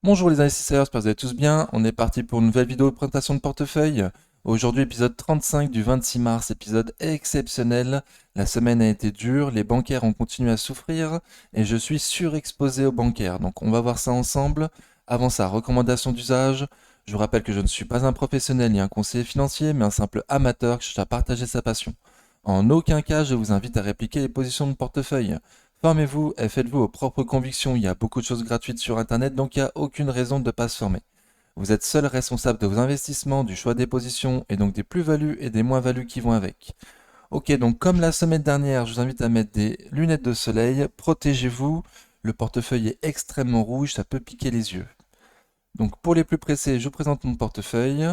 Bonjour les investisseurs, j'espère que vous allez tous bien. On est parti pour une nouvelle vidéo de présentation de portefeuille. Aujourd'hui, épisode 35 du 26 mars, épisode exceptionnel. La semaine a été dure, les bancaires ont continué à souffrir et je suis surexposé aux bancaires. Donc on va voir ça ensemble. Avant ça, recommandation d'usage. Je vous rappelle que je ne suis pas un professionnel ni un conseiller financier, mais un simple amateur qui cherche à partager sa passion. En aucun cas, je vous invite à répliquer les positions de portefeuille. Formez-vous et faites-vous vos propres convictions. Il y a beaucoup de choses gratuites sur Internet, donc il n'y a aucune raison de ne pas se former. Vous êtes seul responsable de vos investissements, du choix des positions et donc des plus-values et des moins-values qui vont avec. Ok, donc comme la semaine dernière, je vous invite à mettre des lunettes de soleil. Protégez-vous. Le portefeuille est extrêmement rouge, ça peut piquer les yeux. Donc pour les plus pressés, je vous présente mon portefeuille.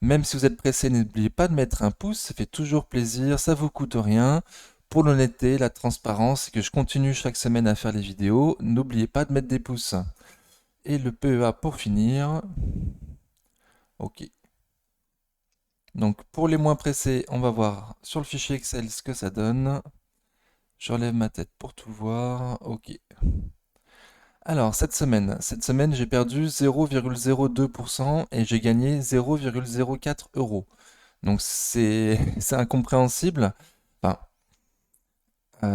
Même si vous êtes pressé, n'oubliez pas de mettre un pouce, ça fait toujours plaisir, ça vous coûte rien. Pour l'honnêteté, la transparence et que je continue chaque semaine à faire les vidéos, n'oubliez pas de mettre des pouces. Et le PEA pour finir. Ok. Donc pour les moins pressés, on va voir sur le fichier Excel ce que ça donne. Je relève ma tête pour tout voir. Ok. Alors, cette semaine, j'ai perdu 0,02% et j'ai gagné 0,04 euros. Donc, c'est c'est incompréhensible. Enfin,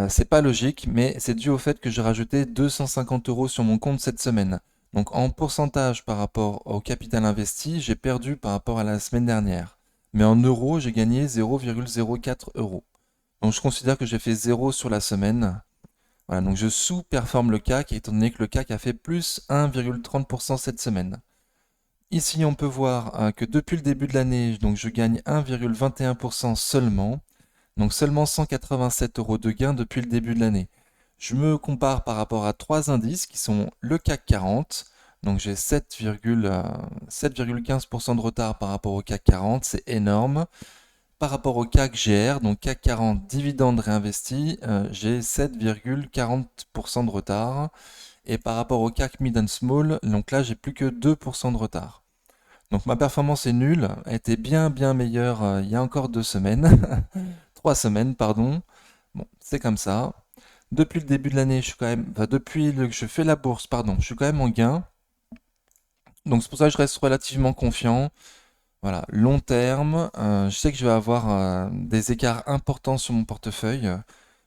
c'est pas logique, mais c'est dû au fait que j'ai rajouté 250 euros sur mon compte cette semaine. Donc, en pourcentage par rapport au capital investi, j'ai perdu par rapport à la semaine dernière. Mais en euros, j'ai gagné 0,04 euros. Donc, je considère que j'ai fait zéro sur la semaine. Voilà, donc je sous-performe le CAC étant donné que le CAC a fait plus 1,30% cette semaine. Ici, on peut voir que depuis le début de l'année, donc je gagne 1,21% seulement, donc seulement 187 euros de gain depuis le début de l'année. Je me compare par rapport à trois indices qui sont le CAC 40, donc j'ai 7,15% de retard par rapport au CAC 40, c'est énorme. Par rapport au CAC GR, donc CAC 40 dividendes réinvestis, j'ai 7,40% de retard. Et par rapport au CAC Mid and Small, donc là j'ai plus que 2% de retard. Donc ma performance est nulle, elle était bien meilleure il y a encore 2 semaines, 3 semaines pardon. Bon, c'est comme ça. Depuis le début de l'année, je suis quand même, enfin, que je fais la bourse, pardon, je suis quand même en gain. Donc c'est pour ça que je reste relativement confiant. Voilà, long terme, je sais que je vais avoir des écarts importants sur mon portefeuille,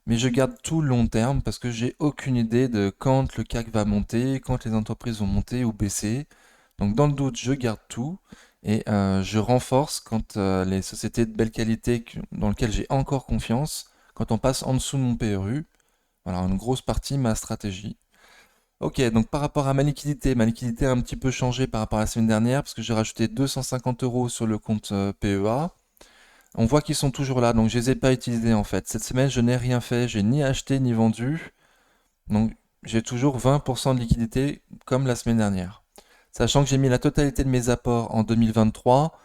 mais je garde tout long terme parce que j'ai aucune idée de quand le CAC va monter, quand les entreprises vont monter ou baisser. Donc dans le doute, je garde tout et je renforce quand les sociétés de belle qualité dans lesquelles j'ai encore confiance, quand on passe en dessous de mon PRU. Voilà, une grosse partie ma stratégie. Ok, donc par rapport à ma liquidité a un petit peu changé par rapport à la semaine dernière parce que j'ai rajouté 250 euros sur le compte PEA. On voit qu'ils sont toujours là, donc je les ai pas utilisés en fait. Cette semaine, je n'ai rien fait, j'ai ni acheté ni vendu. Donc j'ai toujours 20% de liquidité comme la semaine dernière. Sachant que j'ai mis la totalité de mes apports en 2023,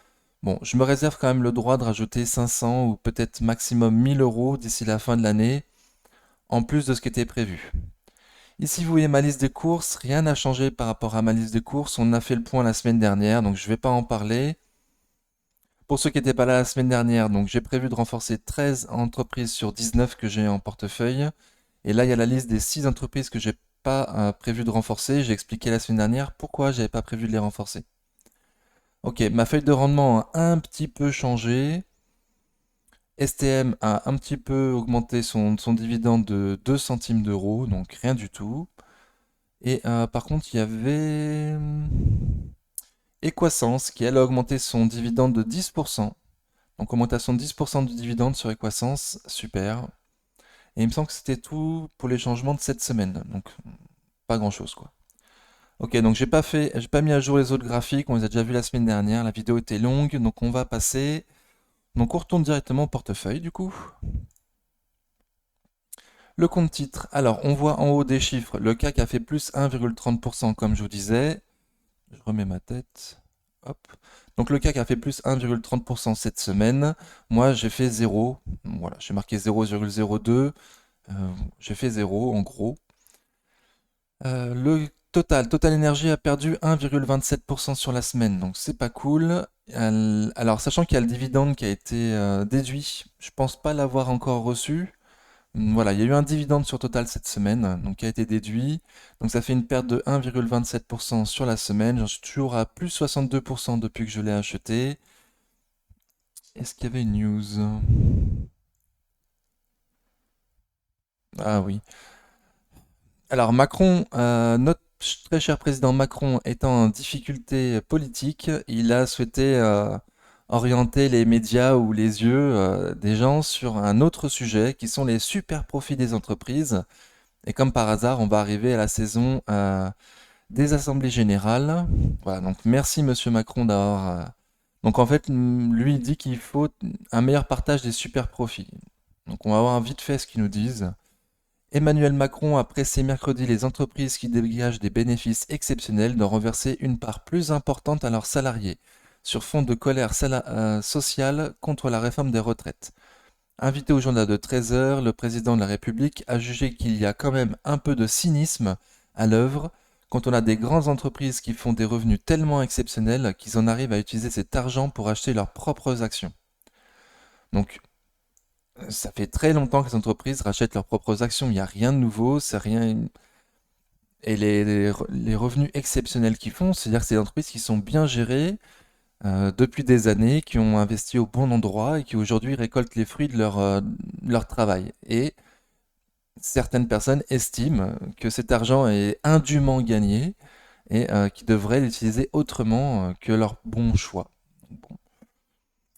bon, je me réserve quand même le droit de rajouter 500 ou peut-être maximum 1000 euros d'ici la fin de l'année, en plus de ce qui était prévu. Ici, vous voyez ma liste des courses, rien n'a changé par rapport à ma liste des courses. On a fait le point la semaine dernière, donc je ne vais pas en parler. Pour ceux qui n'étaient pas là la semaine dernière, donc j'ai prévu de renforcer 13 entreprises sur 19 que j'ai en portefeuille. Et là, il y a la liste des 6 entreprises que j'ai pas prévu de renforcer. J'ai expliqué la semaine dernière pourquoi j'avais pas prévu de les renforcer. Ok, ma feuille de rendement a un petit peu changé. STM a un petit peu augmenté son dividende de 2 centimes d'euros, donc rien du tout. Et par contre, il y avait Equasens qui, elle, a augmenté son dividende de 10%. Donc augmentation de 10% du dividende sur Equasens, super. Et il me semble que c'était tout pour les changements de cette semaine. Donc pas grand-chose quoi. Ok, donc j'ai pas mis à jour les autres graphiques, on les a déjà vus la semaine dernière, la vidéo était longue, donc on va passer. Donc on retourne directement au portefeuille du coup. Le compte titre, alors on voit en haut des chiffres, le CAC a fait plus 1,30% comme je vous disais. Je remets ma tête. Hop. Donc le CAC a fait plus 1,30% cette semaine. Moi, j'ai fait 0. Voilà, j'ai marqué 0,02. J'ai fait 0 en gros. Le Total Energy a perdu 1,27% sur la semaine, donc c'est pas cool. Alors, sachant qu'il y a le dividende qui a été déduit, je pense pas l'avoir encore reçu. Voilà, il y a eu un dividende sur Total cette semaine, donc qui a été déduit. Donc ça fait une perte de 1,27% sur la semaine. J'en suis toujours à plus 62% depuis que je l'ai acheté. Est-ce qu'il y avait une news? Ah oui. Alors Macron, notre très cher président Macron étant en difficulté politique, il a souhaité orienter les médias ou les yeux des gens sur un autre sujet qui sont les super profits des entreprises. Et comme par hasard, on va arriver à la saison des assemblées générales. Voilà, donc merci Monsieur Macron d'avoir... Donc en fait, lui il dit qu'il faut un meilleur partage des super profits. Donc on va voir vite fait ce qu'ils nous disent. Emmanuel Macron a pressé mercredi les entreprises qui dégagent des bénéfices exceptionnels d'en reverser une part plus importante à leurs salariés, sur fond de colère sociale contre la réforme des retraites. Invité au journal de 13 heures, le président de la République a jugé qu'il y a quand même un peu de cynisme à l'œuvre quand on a des grandes entreprises qui font des revenus tellement exceptionnels qu'ils en arrivent à utiliser cet argent pour acheter leurs propres actions. Donc, ça fait très longtemps que les entreprises rachètent leurs propres actions. Il n'y a rien de nouveau, c'est rien. Et les revenus exceptionnels qu'ils font, c'est-à-dire que c'est des entreprises qui sont bien gérées depuis des années, qui ont investi au bon endroit et qui aujourd'hui récoltent les fruits de leur travail. Et certaines personnes estiment que cet argent est indûment gagné et qu'ils devraient l'utiliser autrement que leur bon choix. Bon.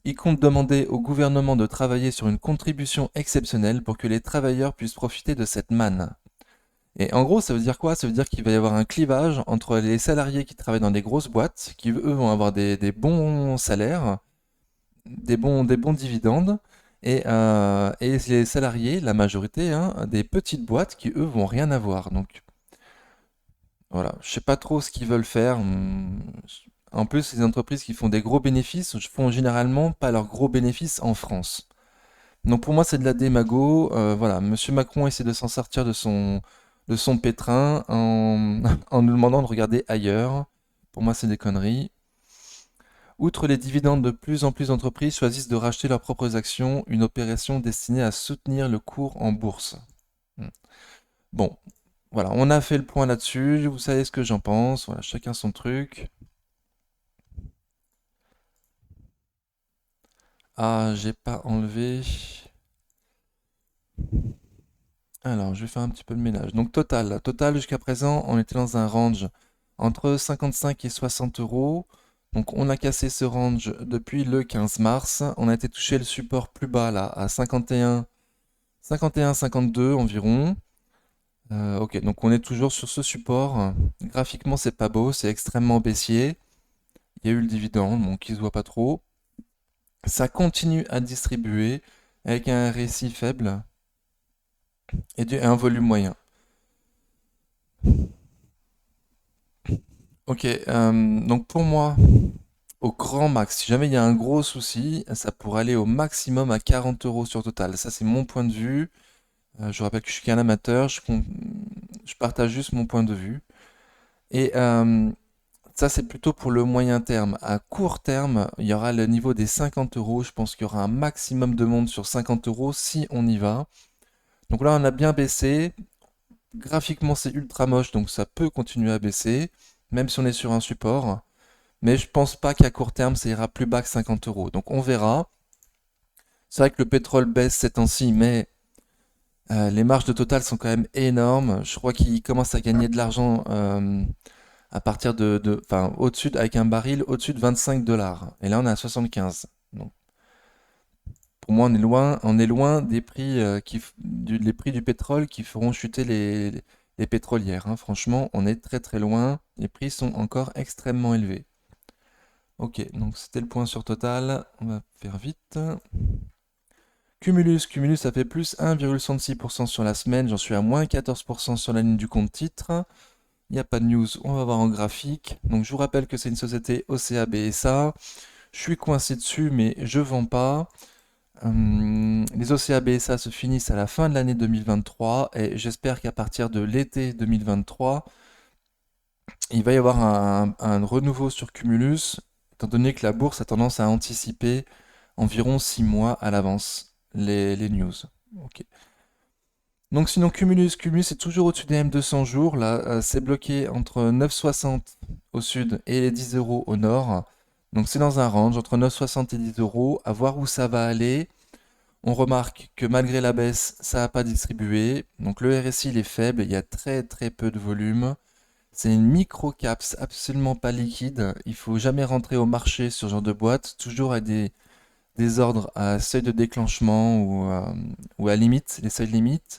Ils comptent demander au gouvernement de travailler sur une contribution exceptionnelle pour que les travailleurs puissent profiter de cette manne. Et en gros, ça veut dire quoi? Ça veut dire qu'il va y avoir un clivage entre les salariés qui travaillent dans des grosses boîtes, qui eux vont avoir des bons salaires, des bons dividendes, et les salariés, la majorité, hein, des petites boîtes qui eux vont rien avoir. Donc voilà, je sais pas trop ce qu'ils veulent faire. En plus, les entreprises qui font des gros bénéfices font généralement pas leurs gros bénéfices en France. Donc pour moi, c'est de la démago. Voilà, Monsieur Macron essaie de s'en sortir de son pétrin en nous demandant de regarder ailleurs. Pour moi, c'est des conneries. Outre les dividendes, de plus en plus d'entreprises choisissent de racheter leurs propres actions, une opération destinée à soutenir le cours en bourse. Hmm. Bon, voilà, on a fait le point là-dessus. Vous savez ce que j'en pense. Voilà, chacun son truc. Ah, j'ai pas enlevé. Alors, je vais faire un petit peu de ménage. Donc, total jusqu'à présent, on était dans un range entre 55 et 60 euros. Donc, on a cassé ce range depuis le 15 mars. On a été touché le support plus bas là, à 51, 52 environ. Ok, donc on est toujours sur ce support. Graphiquement, c'est pas beau, c'est extrêmement baissier. Il y a eu le dividende, bon, qui se voit pas trop. Ça continue à distribuer avec un récit faible et un volume moyen. Ok, donc pour moi, au grand max, si jamais il y a un gros souci, ça pourrait aller au maximum à 40 euros sur Total. Ça, c'est mon point de vue. Je rappelle que je suis qu'un amateur, je partage juste mon point de vue. Et ça, c'est plutôt pour le moyen terme. À court terme, il y aura le niveau des 50 euros. Je pense qu'il y aura un maximum de monde sur 50 euros si on y va. Donc là, on a bien baissé. Graphiquement, c'est ultra moche, donc ça peut continuer à baisser, même si on est sur un support. Mais je pense pas qu'à court terme, ça ira plus bas que 50 euros. Donc on verra. C'est vrai que le pétrole baisse ces temps-ci, mais les marges de Total sont quand même énormes. Je crois qu'il commence à gagner de l'argent à partir enfin, avec un baril au-dessus de 25 dollars. Et là, on est à 75. Donc, pour moi, on est loin des prix, les prix du pétrole qui feront chuter les pétrolières, hein. Franchement, on est très très loin. Les prix sont encore extrêmement élevés. Ok, donc c'était le point sur Total. On va faire vite. Cumulus, ça fait plus 1,66% sur la semaine. J'en suis à moins 14% sur la ligne du compte titre. Il n'y a pas de news, on va voir en graphique. Donc je vous rappelle que c'est une société OCA BSA. Je suis coincé dessus, mais je vends pas. Les OCA BSA se finissent à la fin de l'année 2023 et j'espère qu'à partir de l'été 2023, il va y avoir un renouveau sur Cumulus, étant donné que la bourse a tendance à anticiper environ 6 mois à l'avance les news. Ok. Donc sinon Cumulus est toujours au-dessus des M200 jours. Là, c'est bloqué entre 9,60 au sud et les 10 euros au nord. Donc c'est dans un range entre 9,60 et 10 euros. À voir où ça va aller. On remarque que malgré la baisse, ça n'a pas distribué. Donc le RSI il est faible. Il y a très très peu de volume. C'est une micro-caps absolument pas liquide. Il faut jamais rentrer au marché sur ce genre de boîte. Toujours à des ordres à seuil de déclenchement ou à limite, les seuils limites.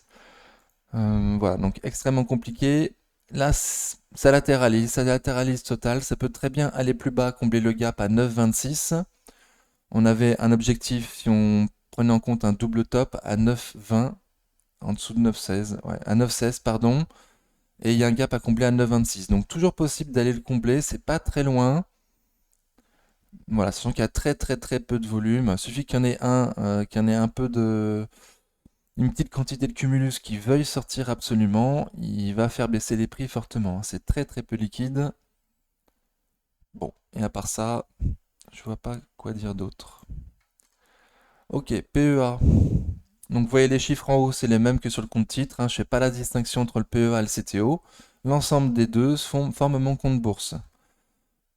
Voilà, donc extrêmement compliqué. Là, ça latéralise total. Ça peut très bien aller plus bas, combler le gap à 9,26. On avait un objectif, si on prenait en compte un double top, à 9,20, en dessous de 9,16. Ouais, à 9,16, pardon. Et il y a un gap à combler à 9,26. Donc toujours possible d'aller le combler, c'est pas très loin. Voilà, sachant qu'il y a très très très peu de volume. Il suffit qu'il y en ait un peu de une petite quantité de cumulus qui veuille sortir absolument, il va faire baisser les prix fortement. C'est très très peu liquide. Bon, et à part ça, je vois pas quoi dire d'autre. Ok, PEA. Donc vous voyez les chiffres en haut, c'est les mêmes que sur le compte titre. Hein. Je fais pas la distinction entre le PEA et le CTO. L'ensemble des deux forment mon compte bourse.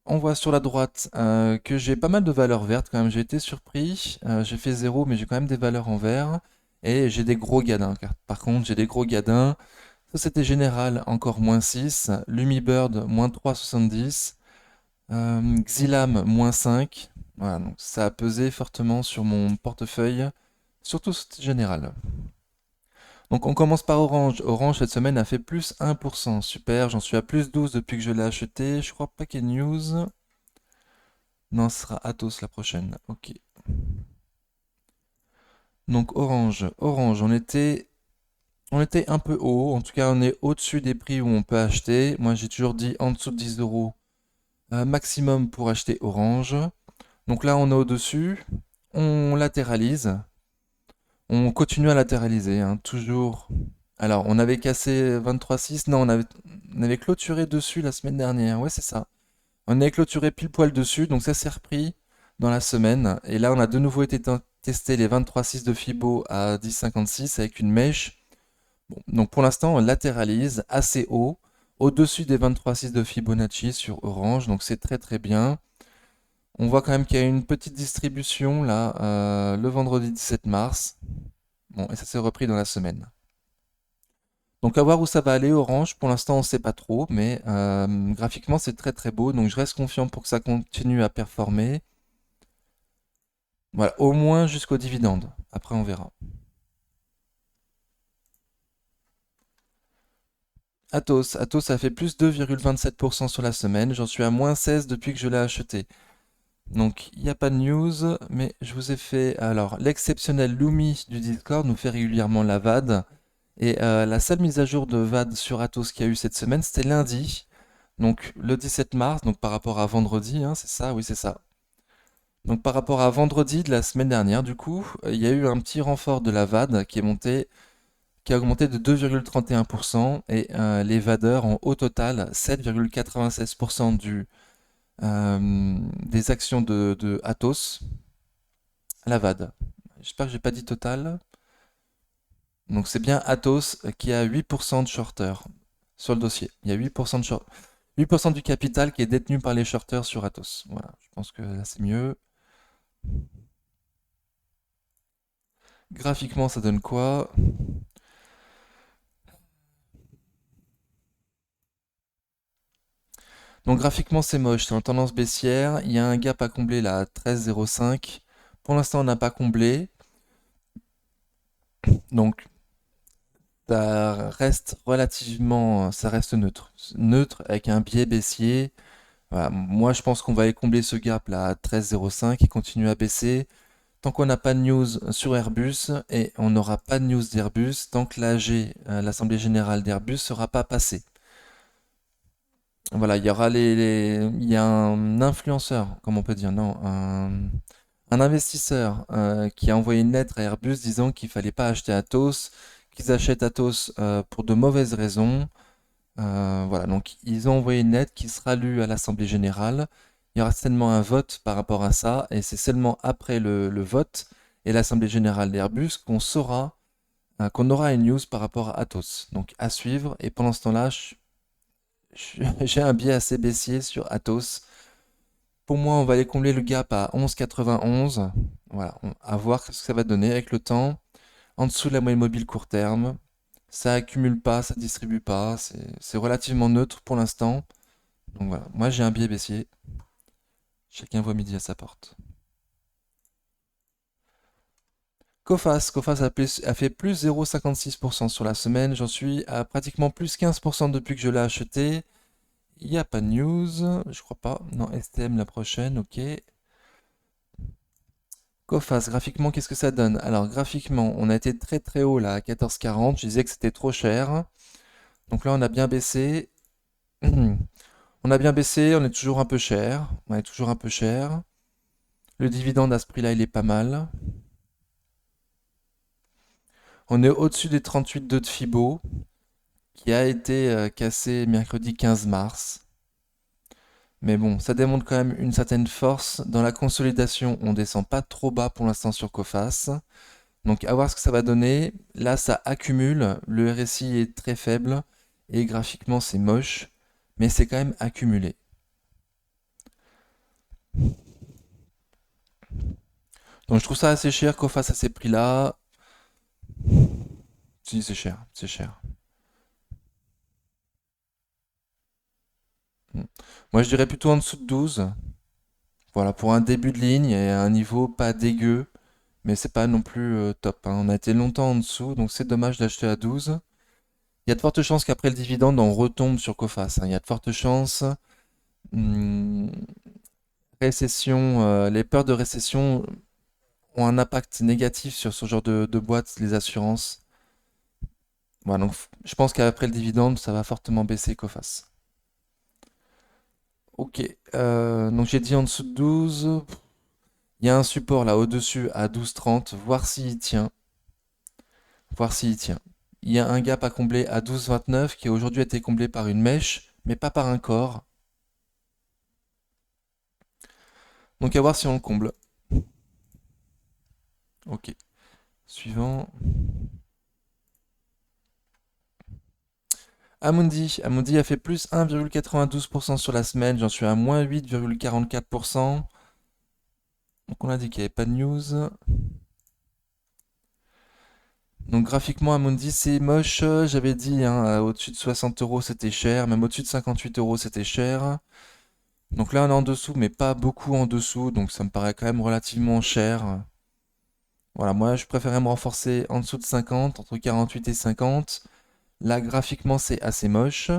On voit sur la droite que j'ai pas mal de valeurs vertes quand même. J'ai été surpris. J'ai fait zéro, mais j'ai quand même des valeurs en vert. Et j'ai des gros gadins. Par contre, j'ai des gros gadins. Société Générale, encore -6. Lumibird, -3,70. Xilam, -5. Voilà, donc ça a pesé fortement sur mon portefeuille, surtout Société Générale. Donc on commence par Orange. Orange cette semaine a fait plus 1%. Super, j'en suis à plus 12 depuis que je l'ai acheté. Je crois pas qu'il y ait de news. Non, ce sera Atos la prochaine. Ok. Donc Orange, on était un peu haut. En tout cas, on est au-dessus des prix où on peut acheter. Moi, j'ai toujours dit en dessous de 10 euros maximum pour acheter Orange. Donc là, on est au-dessus. On latéralise. On continue à latéraliser, hein, toujours. Alors, on avait cassé 23,6. Non, on avait clôturé dessus la semaine dernière. Ouais, c'est ça. On avait clôturé pile poil dessus, donc ça s'est repris dans la semaine. Et là, on a de nouveau été tester les 23,6 de Fibo à 10,56 avec une mèche. Bon, donc pour l'instant, on latéralise assez haut, au-dessus des 23,6 de Fibonacci sur Orange, donc c'est très très bien. On voit quand même qu'il y a une petite distribution là, le vendredi 17 mars. Bon, et ça s'est repris dans la semaine. Donc à voir où ça va aller, Orange. Pour l'instant, on ne sait pas trop, mais graphiquement, c'est très très beau. Donc je reste confiant pour que ça continue à performer. Voilà, au moins jusqu'au dividende. Après, on verra. Atos a fait plus 2,27% sur la semaine. J'en suis à -16 depuis que je l'ai acheté. Donc, il n'y a pas de news, mais je vous ai fait. Alors, l'exceptionnel Lumi du Discord nous fait régulièrement la VAD. Et la seule mise à jour de VAD sur Atos qu'il y a eu cette semaine, c'était lundi. Donc, le 17 mars, donc par rapport à vendredi, hein, c'est ça, oui, c'est ça. Donc, par rapport à vendredi de la semaine dernière, du coup, il y a eu un petit renfort de la VAD qui a augmenté de 2,31% et les vadeurs ont au total 7,96% des actions de Atos à la VAD. J'espère que j'ai pas dit total. Donc c'est bien Atos qui a 8% de shorters sur le dossier. Il y a 8% du capital qui est détenu par les shorters sur Atos. Voilà, je pense que là c'est mieux. Graphiquement, ça donne quoi? Donc graphiquement, c'est moche, c'est en tendance baissière. Il y a un gap à combler là, à 13,05. Pour l'instant, on n'a pas comblé. Donc ça reste neutre. Neutre avec un biais baissier. Voilà, moi, je pense qu'on va aller combler ce gap là à 13,05 et continuer à baisser. Tant qu'on n'a pas de news sur Airbus et on n'aura pas de news d'Airbus tant que l'AG, l'Assemblée Générale d'Airbus, ne sera pas passée. Voilà, il y aura il y a un influenceur, comme on peut dire, non, un investisseur qui a envoyé une lettre à Airbus disant qu'il fallait pas acheter Atos, qu'ils achètent Atos pour de mauvaises raisons. Voilà, donc ils ont envoyé une lettre qui sera lue à l'Assemblée Générale. Il y aura certainement un vote par rapport à ça, et c'est seulement après le vote et l'Assemblée Générale d'Airbus qu'on saura qu'on aura une news par rapport à Atos. Donc à suivre. Et pendant ce temps-là, j'ai un biais assez baissier sur Atos. Pour moi, on va aller combler le gap à 11,91. Voilà, à voir ce que ça va donner avec le temps. En dessous de la moyenne mobile court terme. Ça accumule pas, ça distribue pas. C'est relativement neutre pour l'instant. Donc voilà, moi j'ai un biais baissier. Chacun voit midi à sa porte. Coface a fait plus 0,56% sur la semaine. J'en suis à pratiquement plus 15% depuis que je l'ai acheté. Il n'y a pas de news, je crois pas. Non, STM la prochaine, ok. Coface, graphiquement, qu'est-ce que ça donne? Alors, graphiquement, on a été très très haut là, à 14,40. Je disais que c'était trop cher. Donc là, on a bien baissé. On a bien baissé, on est toujours un peu cher. On est toujours un peu cher. Le dividende à ce prix-là, il est pas mal. On est au-dessus des 38,2 de Fibo, qui a été cassé mercredi 15 mars. Mais bon, ça démontre quand même une certaine force. Dans la consolidation, on descend pas trop bas pour l'instant sur Coface. Donc à voir ce que ça va donner. Là, ça accumule. Le RSI est très faible. Et graphiquement, c'est moche. Mais c'est quand même accumulé. Donc je trouve ça assez cher, Coface à ces prix-là. Si, c'est cher, c'est cher. Mm. Moi, je dirais plutôt en dessous de 12. Voilà, pour un début de ligne et un niveau pas dégueu. Mais c'est pas non plus top, hein. On a été longtemps en dessous, donc c'est dommage d'acheter à 12. Il y a de fortes chances qu'après le dividende, on retombe sur Coface, hein. Il y a de fortes chances. Hum, récession, les peurs de récession ont un impact négatif sur ce genre de boîte, les assurances. Voilà, donc je pense qu'après le dividende, ça va fortement baisser Coface. Ok, donc j'ai dit en dessous de 12. Il y a un support là au-dessus à 12,30, voir s'il tient. Voir s'il tient. Il y a un gap à combler à 12,29 qui aujourd'hui a été comblé par une mèche, mais pas par un corps. Donc à voir si on le comble. Ok. Suivant. Amundi a fait plus 1,92% sur la semaine. J'en suis à moins 8,44%. Donc on a dit qu'il n'y avait pas de news. Donc graphiquement, Amundi, c'est moche. J'avais dit, hein, au-dessus de 60 euros, c'était cher. Même au-dessus de 58 euros, c'était cher. Donc là, on est en dessous, mais pas beaucoup en dessous. Donc ça me paraît quand même relativement cher. Voilà, moi, je préférais me renforcer en dessous de 50, entre 48 et 50. Là, graphiquement, c'est assez moche.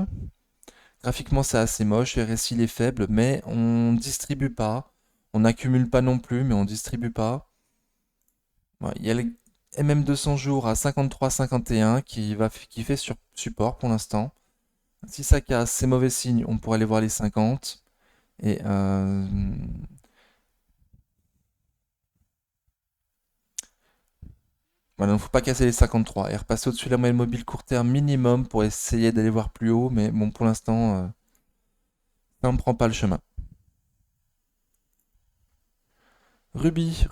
Graphiquement, c'est assez moche. Le RSI, il est faible, mais on distribue pas. On n'accumule pas non plus, mais on distribue pas. Ouais, il y a le MM200 jours à 53,51 qui fait sur support pour l'instant. Si ça casse, c'est mauvais signe. On pourrait aller voir les 50. Et voilà, il ne faut pas casser les 53 et repasser au-dessus de la moyenne mobile court terme minimum pour essayer d'aller voir plus haut. Mais bon, pour l'instant, ça ne prend pas le chemin. Ruby,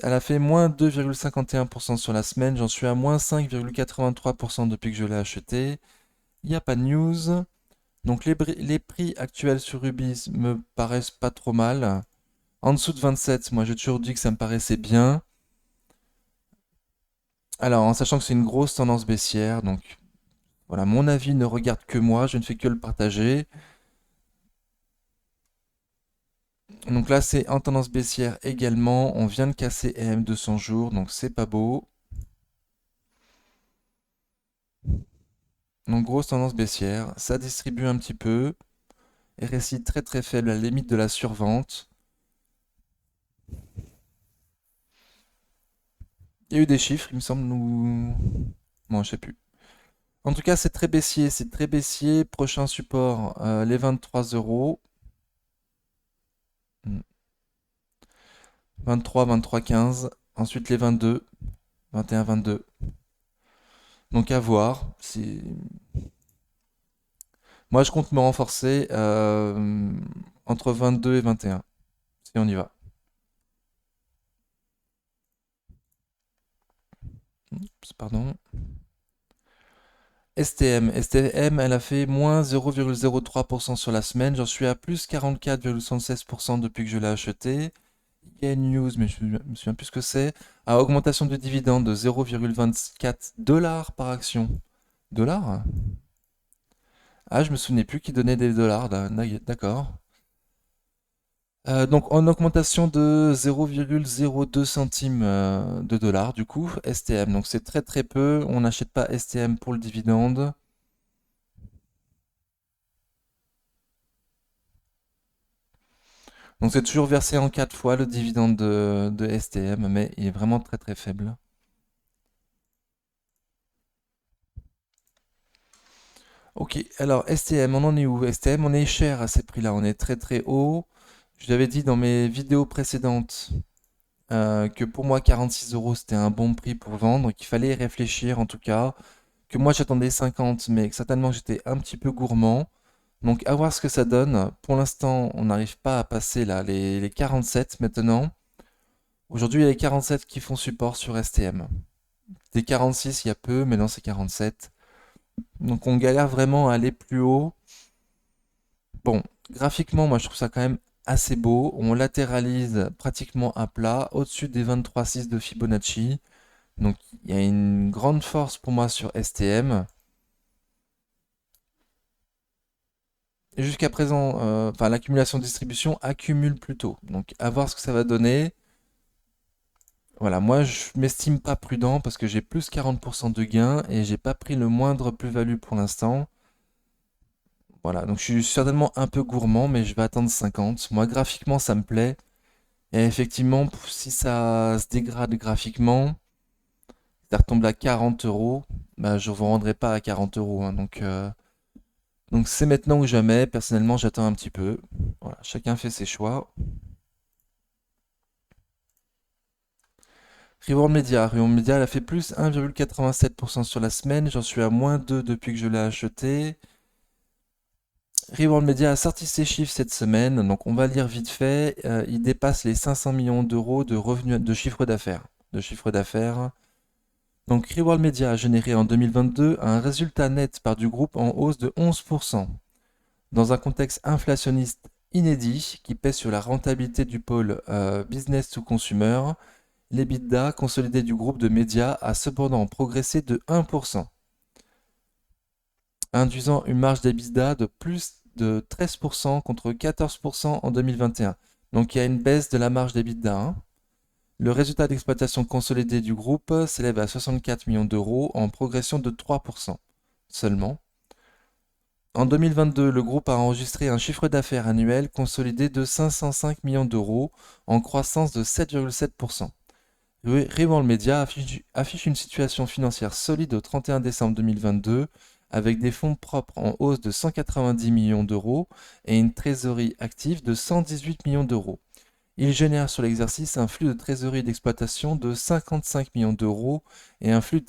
elle a fait moins 2,51% sur la semaine. J'en suis à moins 5,83% depuis que je l'ai acheté. Il n'y a pas de news. Donc les prix actuels sur Ruby me paraissent pas trop mal. En dessous de 27, moi j'ai toujours dit que ça me paraissait bien. Alors, en sachant que c'est une grosse tendance baissière, donc voilà, mon avis ne regarde que moi, je ne fais que le partager. Donc là, c'est en tendance baissière également. On vient de casser EM200 jours, donc c'est pas beau. Donc grosse tendance baissière, ça distribue un petit peu. RSI très très faible à la limite de la survente. Il y a eu des chiffres, il me semble, nous... Bon, je sais plus. En tout cas, c'est très baissier, c'est très baissier. Prochain support, les 23 euros. 23, 23, 15. Ensuite les 22, 21, 22. Donc à voir. Moi, je compte me renforcer entre 22 et 21. Si on y va. Pardon. STM, elle a fait moins 0,03% sur la semaine. J'en suis à plus 44,76% depuis que je l'ai acheté. Gain News, mais je me souviens plus ce que c'est. À augmentation de dividende de 0,24 dollars par action. Dollars? Ah, je me souvenais plus qui donnait des dollars. D'accord. Donc en augmentation de 0,02 centimes de dollars, du coup, STM. Donc c'est très très peu. On n'achète pas STM pour le dividende. Donc c'est toujours versé en 4 fois le dividende de STM, mais il est vraiment très très faible. Ok, alors STM, on en est où? STM, on est cher à ces prix-là, on est très très haut. Je l'avais dit dans mes vidéos précédentes que pour moi 46 euros c'était un bon prix pour vendre, qu'il fallait y réfléchir en tout cas, que moi j'attendais 50, mais que certainement j'étais un petit peu gourmand. Donc à voir ce que ça donne. Pour l'instant, on n'arrive pas à passer là les 47 maintenant. Aujourd'hui, il y a les 47 qui font support sur STM. Des 46, il y a peu, mais non, c'est 47. Donc on galère vraiment à aller plus haut. Bon, graphiquement, moi je trouve ça quand même assez beau. On latéralise pratiquement à plat, au-dessus des 23,6 de Fibonacci. Donc il y a une grande force pour moi sur STM. Et jusqu'à présent, enfin l'accumulation distribution accumule plutôt. Donc à voir ce que ça va donner. Voilà, moi je m'estime pas prudent parce que j'ai plus 40% de gains et j'ai pas pris le moindre plus-value pour l'instant. Voilà, donc je suis certainement un peu gourmand, mais je vais attendre 50. Moi, graphiquement, ça me plaît. Et effectivement, si ça se dégrade graphiquement, ça retombe à 40 euros, bah, je ne vous rendrai pas à 40 euros, hein. Donc c'est maintenant ou jamais. Personnellement, j'attends un petit peu. Voilà, chacun fait ses choix. Reward Media, elle a fait plus 1,87% sur la semaine. J'en suis à moins 2 depuis que je l'ai acheté. Reward Media a sorti ses chiffres cette semaine, donc on va lire vite fait. Il dépasse les 500 millions d'euros de revenus de chiffre d'affaires. Donc Reward Media a généré en 2022 un résultat net par du groupe en hausse de 11%. Dans un contexte inflationniste inédit qui pèse sur la rentabilité du pôle business to consumer, l'EBITDA consolidé du groupe de médias a cependant progressé de 1%, induisant une marge d'EBITDA de plus de 13% contre 14% en 2021. Donc il y a une baisse de la marge d'EBITDA, hein. Le résultat d'exploitation consolidé du groupe s'élève à 64 millions d'euros en progression de 3% seulement. En 2022, le groupe a enregistré un chiffre d'affaires annuel consolidé de 505 millions d'euros en croissance de 7,7%. Rival Media affiche une situation financière solide au 31 décembre 2022 avec des fonds propres en hausse de 190 millions d'euros et une trésorerie active de 118 millions d'euros. Il génère sur l'exercice un flux de trésorerie d'exploitation de 55 millions d'euros et un flux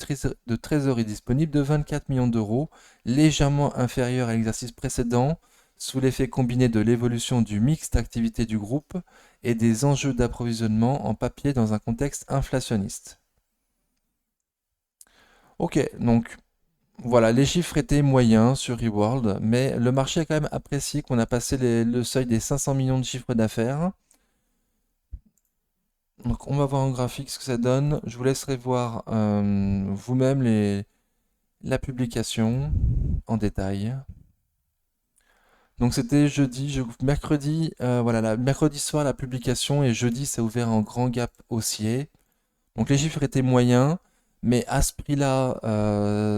de trésorerie disponible de 24 millions d'euros, légèrement inférieur à l'exercice précédent, sous l'effet combiné de l'évolution du mix d'activité du groupe et des enjeux d'approvisionnement en papier dans un contexte inflationniste. Ok, donc voilà, les chiffres étaient moyens sur Reworld, mais le marché a quand même apprécié qu'on a passé le seuil des 500 millions de chiffres d'affaires. Donc on va voir en graphique ce que ça donne. Je vous laisserai voir vous-même la publication en détail. Donc c'était mercredi, voilà, mercredi soir la publication et jeudi ça a ouvert en grand gap haussier. Donc les chiffres étaient moyens, mais à ce prix-là,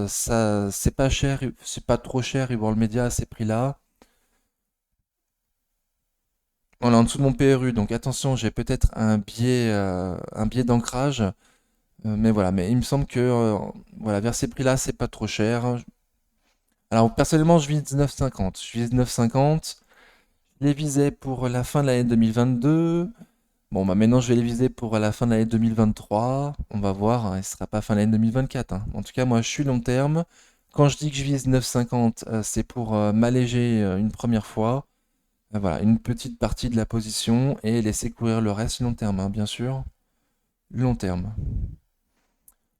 ça c'est pas cher, c'est pas trop cher, ils vont le média à ces prix-là. On est en dessous de mon PRU, donc attention, j'ai peut-être un biais d'ancrage. Mais voilà, mais il me semble que voilà, vers ces prix-là, c'est pas trop cher. Alors personnellement, je vise 9,50. Je vise 9,50. Je les visais pour la fin de l'année 2022. Bon, bah maintenant, je vais les viser pour la fin de l'année 2023. On va voir, hein, et ce sera pas fin de l'année 2024, hein. En tout cas, moi, je suis long terme. Quand je dis que je vise 9,50, c'est pour m'alléger une première fois. Voilà, une petite partie de la position et laisser courir le reste long terme, hein, bien sûr. Long terme.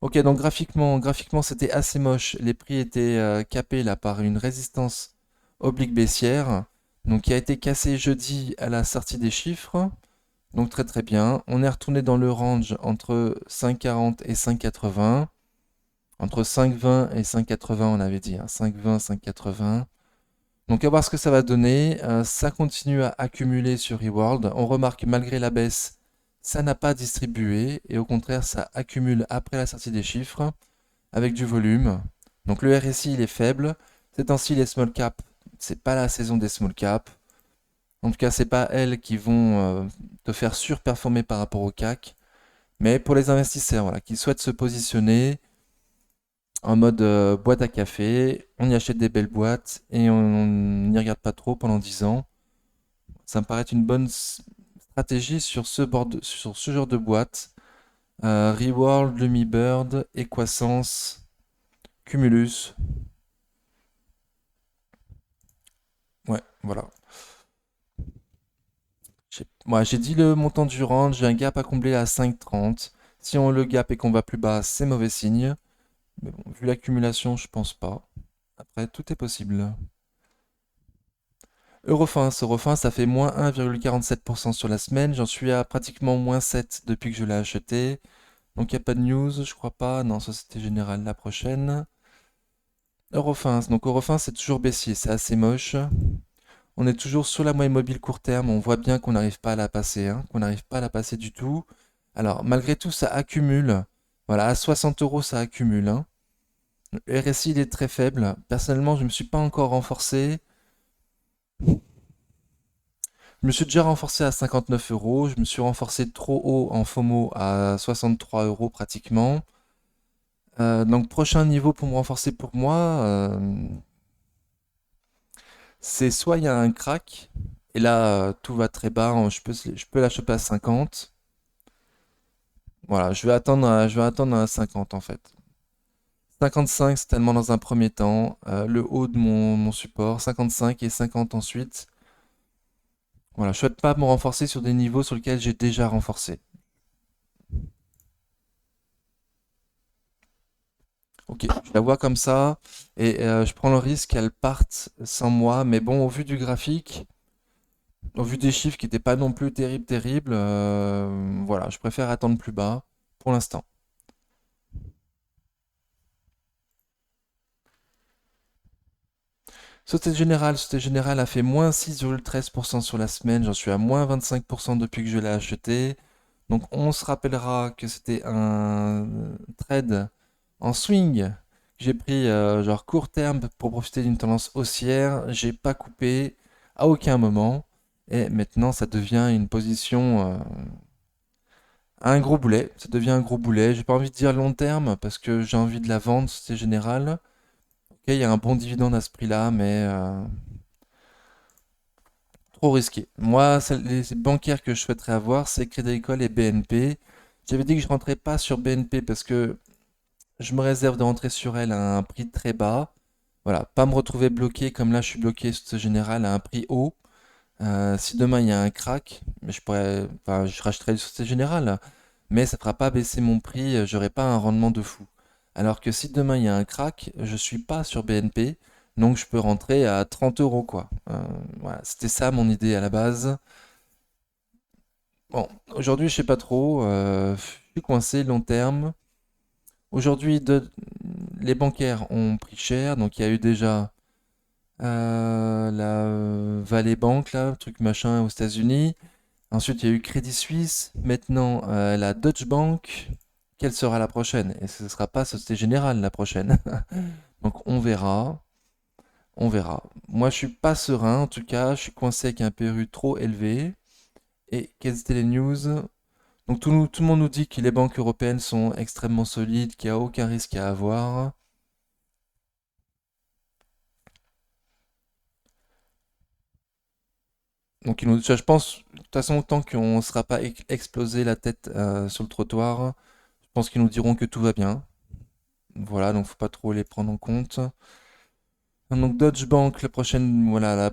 Ok, donc graphiquement c'était assez moche. Les prix étaient capés là par une résistance oblique baissière, donc qui a été cassée jeudi à la sortie des chiffres. Donc très très bien. On est retourné dans le range entre 5,40 et 5,80. Entre 5,20 et 5,80 on avait dit, hein. 5,20, 5,80. Donc à voir ce que ça va donner. Ça continue à accumuler sur Reworld. On remarque malgré la baisse, ça n'a pas distribué et au contraire ça accumule après la sortie des chiffres avec du volume. Donc le RSI il est faible. Ces temps-ci les small cap, c'est pas la saison des small cap. En tout cas c'est pas elles qui vont te faire surperformer par rapport au CAC. Mais pour les investisseurs voilà, qui souhaitent se positionner en mode boîte à café, on y achète des belles boîtes et on n'y regarde pas trop pendant 10 ans. Ça me paraît être une bonne stratégie sur sur ce genre de boîte. Reworld, Lumibird, Equasens, Cumulus. Ouais, voilà. Moi, j'ai dit le montant du range, j'ai un gap à combler à 5,30. Si on le gap et qu'on va plus bas, c'est mauvais signe. Mais bon, vu l'accumulation, je pense pas. Après, tout est possible. Eurofins, ça fait moins 1,47% sur la semaine. J'en suis à pratiquement moins 7 depuis que je l'ai acheté. Donc il n'y a pas de news, je crois pas. Non, Société Générale la prochaine. Eurofins, c'est toujours baissier, c'est assez moche. On est toujours sur la moyenne mobile court terme. On voit bien qu'on n'arrive pas à la passer, hein, qu'on n'arrive pas à la passer du tout. Alors, malgré tout, ça accumule. Voilà, à 60 euros, ça accumule, hein. Le RSI, il est très faible. Personnellement, je ne me suis pas encore renforcé. Je me suis déjà renforcé à 59 euros. Je me suis renforcé trop haut en FOMO à 63 euros pratiquement. Donc, prochain niveau pour me renforcer pour moi, c'est soit il y a un crack, et là, tout va très bas, je peux la choper à 50. Voilà, je vais attendre à 50 en fait. 55, c'est tellement dans un premier temps, le haut de mon support, 55 et 50 ensuite. Voilà, je souhaite pas me renforcer sur des niveaux sur lesquels j'ai déjà renforcé. Ok, je la vois comme ça, et je prends le risque qu'elle parte sans moi, mais bon, au vu du graphique, au vu des chiffres qui n'étaient pas non plus terribles, voilà, je préfère attendre plus bas pour l'instant. Société Générale a fait moins 6,13% sur la semaine, j'en suis à moins 25% depuis que je l'ai acheté. Donc on se rappellera que c'était un trade en swing que j'ai pris genre court terme pour profiter d'une tendance haussière. J'ai pas coupé à aucun moment. Et maintenant ça devient une position, un gros boulet. Ça devient un gros boulet. J'ai pas envie de dire long terme parce que j'ai envie de la vendre, Société Générale. Ok, il y a un bon dividende à ce prix-là, mais trop risqué. Moi, les bancaires que je souhaiterais avoir, c'est Crédit Agricole et BNP. J'avais dit que je rentrais pas sur BNP parce que je me réserve de rentrer sur elle à un prix très bas. Voilà, pas me retrouver bloqué comme là je suis bloqué sur ce général à un prix haut. Si demain il y a un crack, enfin, je rachèterai le Société Générale, mais ça ne fera pas baisser mon prix, j'aurai pas un rendement de fou. Alors que si demain il y a un crack, je suis pas sur BNP, donc je peux rentrer à 30 euros quoi. Voilà, c'était ça mon idée à la base. Bon, aujourd'hui je sais pas trop, je suis coincé long terme. Aujourd'hui, les bancaires ont pris cher, donc il y a eu déjà la Valley Bank, là, truc machin aux États-Unis. Ensuite, il y a eu Crédit Suisse. Maintenant, la Deutsche Bank. Quelle sera la prochaine? Et ce ne sera pas Société Générale la prochaine. Donc on verra. On verra. Moi, je suis pas serein. En tout cas, je suis coincé avec un PRU trop élevé. Et quelles étaient les news? Donc tout le monde nous dit que les banques européennes sont extrêmement solides, qu'il n'y a aucun risque à avoir. Donc je pense, de toute façon, tant qu'on ne sera pas explosé la tête sur le trottoir, je pense qu'ils nous diront que tout va bien. Voilà, donc faut pas trop les prendre en compte. Donc Deutsche Bank, la prochaine, voilà, la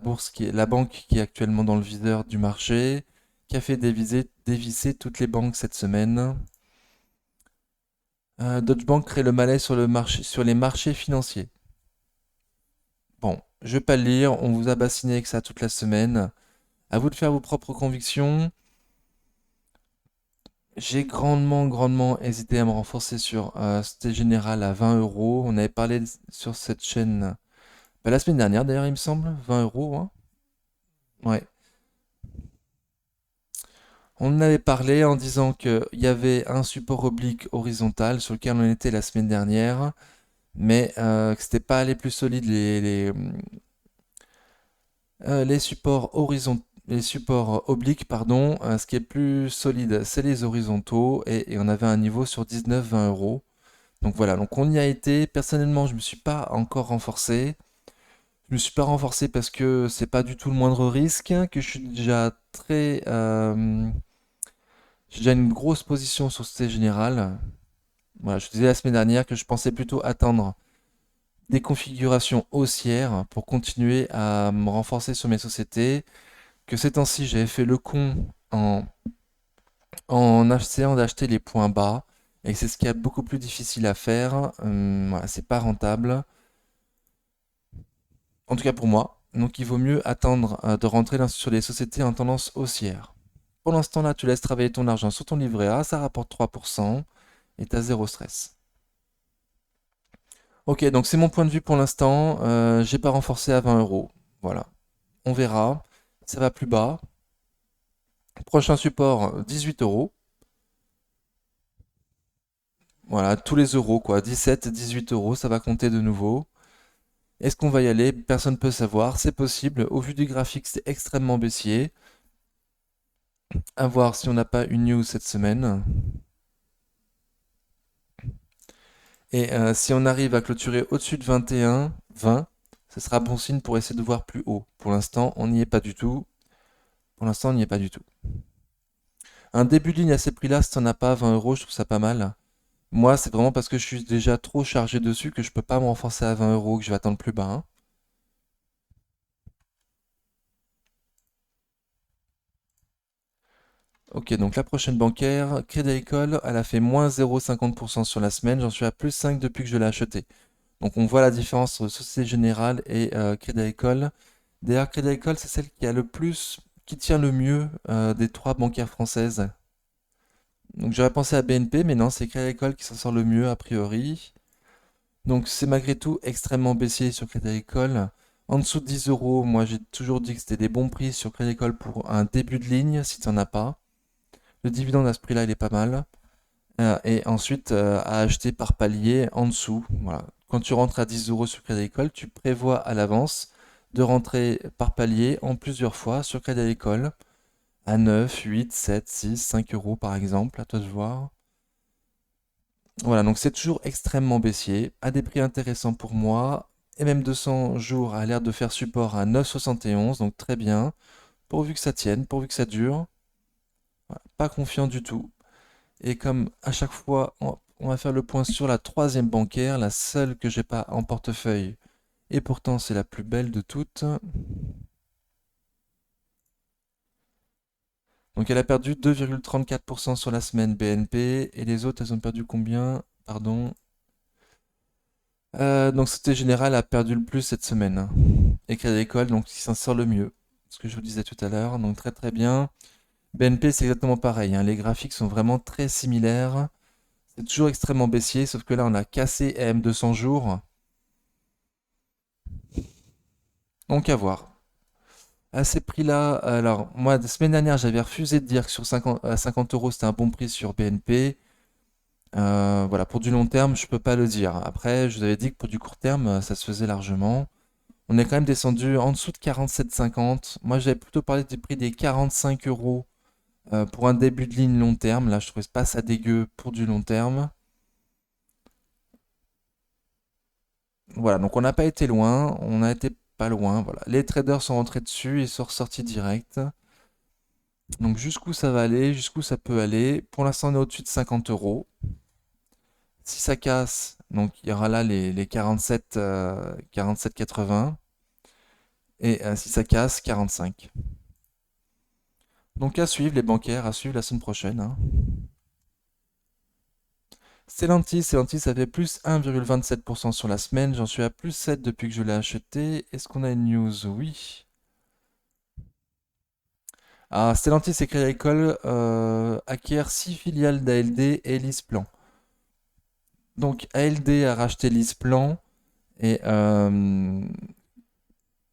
banque qui est actuellement dans le viseur du marché, qui a fait dévisser toutes les banques cette semaine. Deutsche Bank crée le malaise sur les marchés financiers. Bon, je vais pas le lire, on vous a bassiné avec ça toute la semaine. À vous de faire vos propres convictions. J'ai grandement hésité à me renforcer sur Société Générale à 20 euros. On avait parlé sur cette chaîne la semaine dernière d'ailleurs, il me semble. 20 euros, hein. Ouais. On en avait parlé en disant qu'il y avait un support oblique horizontal sur lequel on était la semaine dernière, mais que c'était pas les plus solides, les supports horizontaux. Les supports obliques, pardon, ce qui est plus solide, c'est les horizontaux, et on avait un niveau sur 19-20 euros. Donc voilà, donc on y a été. Personnellement, je me suis pas encore renforcé. Je me suis pas renforcé parce que c'est pas du tout le moindre risque, que je suis déjà j'ai déjà une grosse position sur Société Générale. Voilà, je disais la semaine dernière que je pensais plutôt attendre des configurations haussières pour continuer à me renforcer sur mes sociétés. Que ces temps-ci, j'avais fait le con en essayant d'acheter les points bas. Et c'est ce qui est beaucoup plus difficile à faire. Voilà, c'est pas rentable. En tout cas pour moi. Donc il vaut mieux attendre de rentrer sur les sociétés en tendance haussière. Pour l'instant là, tu laisses travailler ton argent sur ton livret A, ça rapporte 3% et t'as zéro stress. Ok, donc c'est mon point de vue pour l'instant. J'ai pas renforcé à 20 euros. Voilà, on verra. Ça va plus bas. Prochain support, 18 euros. Voilà, tous les euros quoi. 17, 18 euros, ça va compter de nouveau. Est-ce qu'on va y aller? Personne ne peut savoir. C'est possible. Au vu du graphique, c'est extrêmement baissier. À voir si on n'a pas une news cette semaine. Et si on arrive à clôturer au-dessus de 21, 20, ce sera bon signe pour essayer de voir plus haut. Pour l'instant, on n'y est pas du tout. Pour l'instant, on n'y est pas du tout. Un début de ligne à ces prix-là, si t'en as pas 20 euros, je trouve ça pas mal. Moi, c'est vraiment parce que je suis déjà trop chargé dessus que je peux pas me renforcer à 20 euros, que je vais attendre plus bas, hein. Ok, donc la prochaine bancaire, Crédit Agricole, elle a fait moins 0,50% sur la semaine. J'en suis à plus 5 depuis que je l'ai acheté. Donc on voit la différence entre Société Générale et Crédit Agricole. D'ailleurs, Crédit Agricole, c'est celle qui a le plus, qui tient le mieux des trois bancaires françaises. Donc j'aurais pensé à BNP, mais non, c'est Crédit Agricole qui s'en sort le mieux a priori. Donc c'est malgré tout extrêmement baissier sur Crédit Agricole. En dessous de 10 euros, moi j'ai toujours dit que c'était des bons prix sur Crédit Agricole pour un début de ligne, si tu n'en as pas. Le dividende à ce prix-là, il est pas mal. Et ensuite, à acheter par palier en dessous. Voilà. Quand tu rentres à 10 euros sur Crédit Agricole, tu prévois à l'avance de rentrer par palier en plusieurs fois sur Crédit Agricole à 9, 8, 7, 6, 5 euros par exemple, à toi de voir. Voilà, donc c'est toujours extrêmement baissier, à des prix intéressants pour moi. Et même 200 jours a l'air de faire support à 9,71, donc très bien. Pourvu que ça tienne, pourvu que ça dure. Voilà, pas confiant du tout. Et comme à chaque fois, on va faire le point sur la troisième bancaire, la seule que j'ai pas en portefeuille. Et pourtant, c'est la plus belle de toutes. Donc elle a perdu 2,34% sur la semaine BNP. Et les autres, elles ont perdu combien? Pardon. Donc Société Générale a perdu le plus cette semaine, hein. Et Crédit Agricole, donc qui s'en sort le mieux. Ce que je vous disais tout à l'heure. Donc très très bien. BNP, c'est exactement pareil, hein. Les graphiques sont vraiment très similaires. C'est toujours extrêmement baissier, sauf que là, on a cassé AM200 jours. Donc à voir. À ces prix-là, alors moi, la semaine dernière, j'avais refusé de dire que sur 50, à 50 euros, c'était un bon prix sur BNP. Voilà, pour du long terme, je peux pas le dire. Après, je vous avais dit que pour du court terme, ça se faisait largement. On est quand même descendu en dessous de 47,50. Moi, j'avais plutôt parlé du prix des 45 euros pour un début de ligne long terme. Là, je trouvais pas ça dégueu pour du long terme. Voilà, donc on n'a pas été loin, on a été pas loin. Voilà, les traders sont rentrés dessus et sont ressortis direct. Donc jusqu'où ça va aller, jusqu'où ça peut aller. Pour l'instant, on est au-dessus de 50 euros. Si ça casse, donc il y aura là les 47, 47,80. Et si ça casse, 45. Donc à suivre les bancaires, à suivre la semaine prochaine, hein. Stellantis, ça fait plus 1,27% sur la semaine. J'en suis à plus 7 depuis que je l'ai acheté. Est-ce qu'on a une news? Oui. Ah, Stellantis et Crédit Agricole acquièrent 6 filiales d'ALD et LeasePlan. Donc ALD a racheté LeasePlan et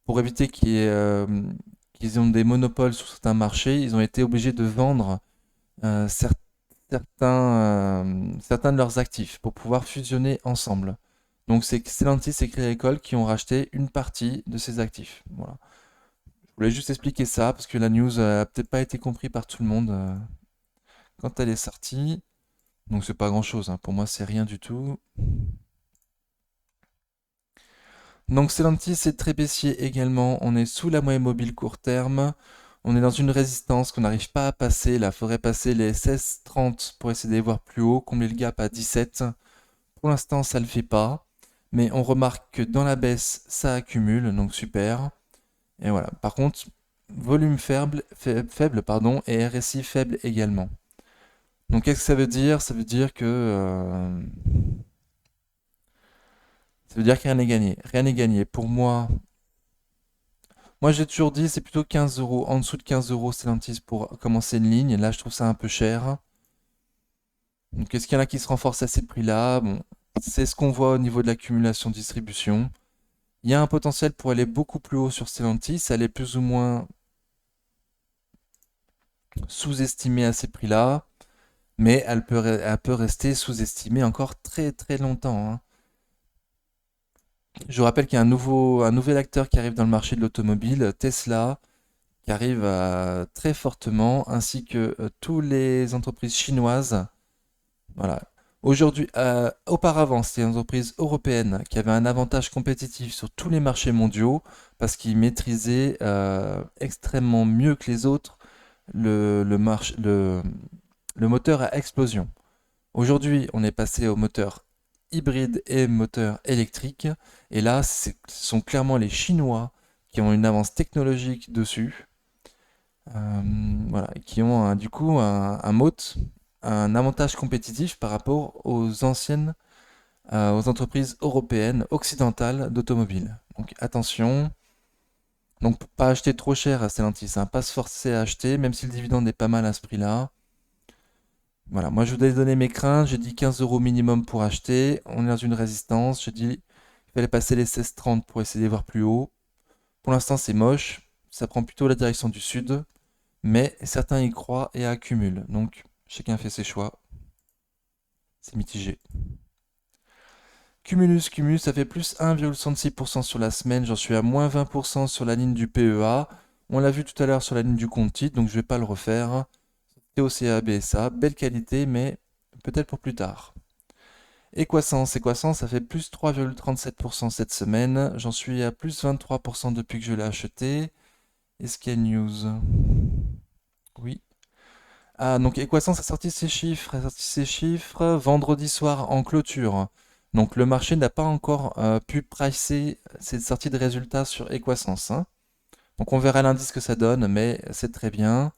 pour éviter qu'ils ont des monopoles sur certains marchés, ils ont été obligés de vendre certains de leurs actifs pour pouvoir fusionner ensemble. Donc c'est Stellantis et Crédit Agricole qui ont racheté une partie de ces actifs. Voilà. Je voulais juste expliquer ça parce que la news a peut-être pas été comprise par tout le monde quand elle est sortie. Donc c'est pas grand-chose, hein. Pour moi c'est rien du tout. Donc Stellantis et très baissier également. On est sous la moyenne mobile court terme. On est dans une résistance qu'on n'arrive pas à passer. Là, il faudrait passer les 16,30 pour essayer de voir plus haut, combler le gap à 17. Pour l'instant, ça ne le fait pas. Mais on remarque que dans la baisse, ça accumule, donc super. Et voilà. Par contre, volume faible pardon, et RSI faible également. Donc qu'est-ce que ça veut dire? Ça veut dire que rien n'est gagné. Rien n'est gagné. Pour moi j'ai toujours dit c'est plutôt 15 euros. En dessous de 15 euros Stellantis pour commencer une ligne. Là je trouve ça un peu cher. Donc est-ce qu'il y en a qui se renforcent à ces prix-là? Bon, c'est ce qu'on voit au niveau de l'accumulation distribution. Il y a un potentiel pour aller beaucoup plus haut sur Stellantis. Elle est plus ou moins sous-estimée à ces prix-là. Mais elle peut rester sous-estimée encore très très longtemps, hein. Je vous rappelle qu'il y a un nouvel acteur qui arrive dans le marché de l'automobile, Tesla, qui arrive très fortement, ainsi que toutes les entreprises chinoises. Voilà. Aujourd'hui, auparavant, c'était une entreprise européenne qui avait un avantage compétitif sur tous les marchés mondiaux parce qu'ils maîtrisaient extrêmement mieux que les autres le moteur à explosion. Aujourd'hui, on est passé au moteur hybride et moteur électrique. Et là, ce sont clairement les Chinois qui ont une avance technologique dessus. Voilà, qui ont du coup un avantage compétitif par rapport aux entreprises européennes, occidentales d'automobile. Donc attention, donc pas acheter trop cher à Stellantis, hein, pas se forcer à acheter, même si le dividende est pas mal à ce prix-là. Voilà, moi je vous ai donné mes craintes, j'ai dit 15 euros minimum pour acheter, on est dans une résistance, j'ai dit il fallait passer les 16,30 pour essayer de voir plus haut. Pour l'instant c'est moche, ça prend plutôt la direction du sud, mais certains y croient et accumulent, donc chacun fait ses choix, c'est mitigé. Cumulus, ça fait plus 1,66% sur la semaine, j'en suis à moins 20% sur la ligne du PEA. On l'a vu tout à l'heure sur la ligne du compte titre, donc je ne vais pas le refaire. TOCA, BSA, belle qualité, mais peut-être pour plus tard. Equasens, ça fait plus 3,37% cette semaine. J'en suis à plus 23% depuis que je l'ai acheté. Est-ce qu'il y a une news? Oui. Ah, donc Equasens a sorti ses chiffres vendredi soir en clôture. Donc le marché n'a pas encore pu pricer cette sortie de résultats sur Equasens, hein. Donc on verra lundi ce que ça donne, mais c'est très bien.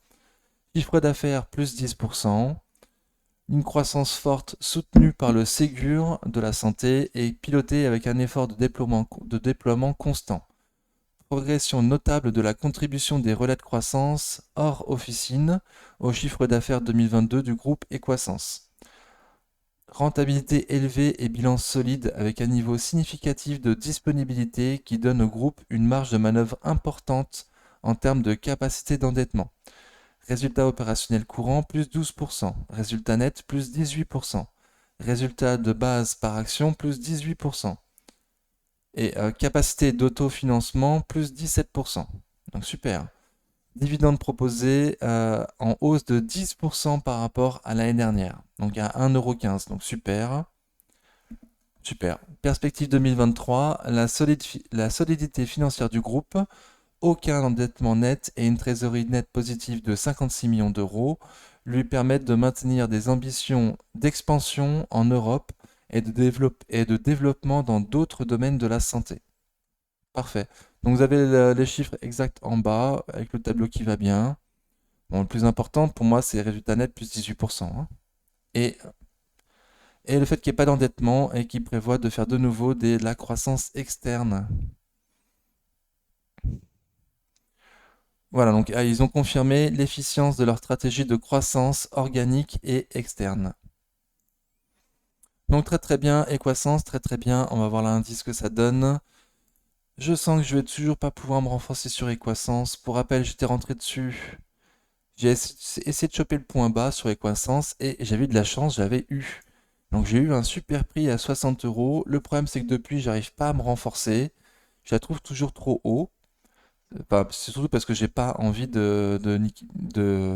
Chiffre d'affaires plus 10%. Une croissance forte soutenue par le Ségur de la santé et pilotée avec un effort de déploiement constant. Progression notable de la contribution des relais de croissance hors officine au chiffre d'affaires 2022 du groupe Equasens. Rentabilité élevée et bilan solide avec un niveau significatif de disponibilité qui donne au groupe une marge de manœuvre importante en termes de capacité d'endettement. Résultat opérationnel courant plus 12%, résultat net plus 18%, résultat de base par action plus 18%, et capacité d'autofinancement plus 17%. Donc super. Dividende proposé en hausse de 10% par rapport à l'année dernière, donc à 1,15€, donc super. Super. Perspective 2023, la solidité financière du groupe, aucun endettement net et une trésorerie nette positive de 56 millions d'euros lui permettent de maintenir des ambitions d'expansion en Europe et de développement dans d'autres domaines de la santé. Parfait. Donc vous avez les chiffres exacts en bas avec le tableau qui va bien. Bon, le plus important pour moi, c'est résultat net plus 18%, hein. Et et le fait qu'il n'y ait pas d'endettement et qu'ils prévoient de faire de nouveau de la croissance externe. Voilà, donc ils ont confirmé l'efficience de leur stratégie de croissance organique et externe. Donc très très bien, Equasens, très très bien, on va voir l'indice que ça donne. Je sens que je vais toujours pas pouvoir me renforcer sur Equasens. Pour rappel, j'étais rentré dessus. J'ai essayé de choper le point bas sur Equasens et j'avais eu de la chance, j'avais eu. Donc j'ai eu un super prix à 60 euros. Le problème c'est que depuis, j'arrive pas à me renforcer. Je la trouve toujours trop haut. Enfin, c'est surtout parce que j'ai pas envie de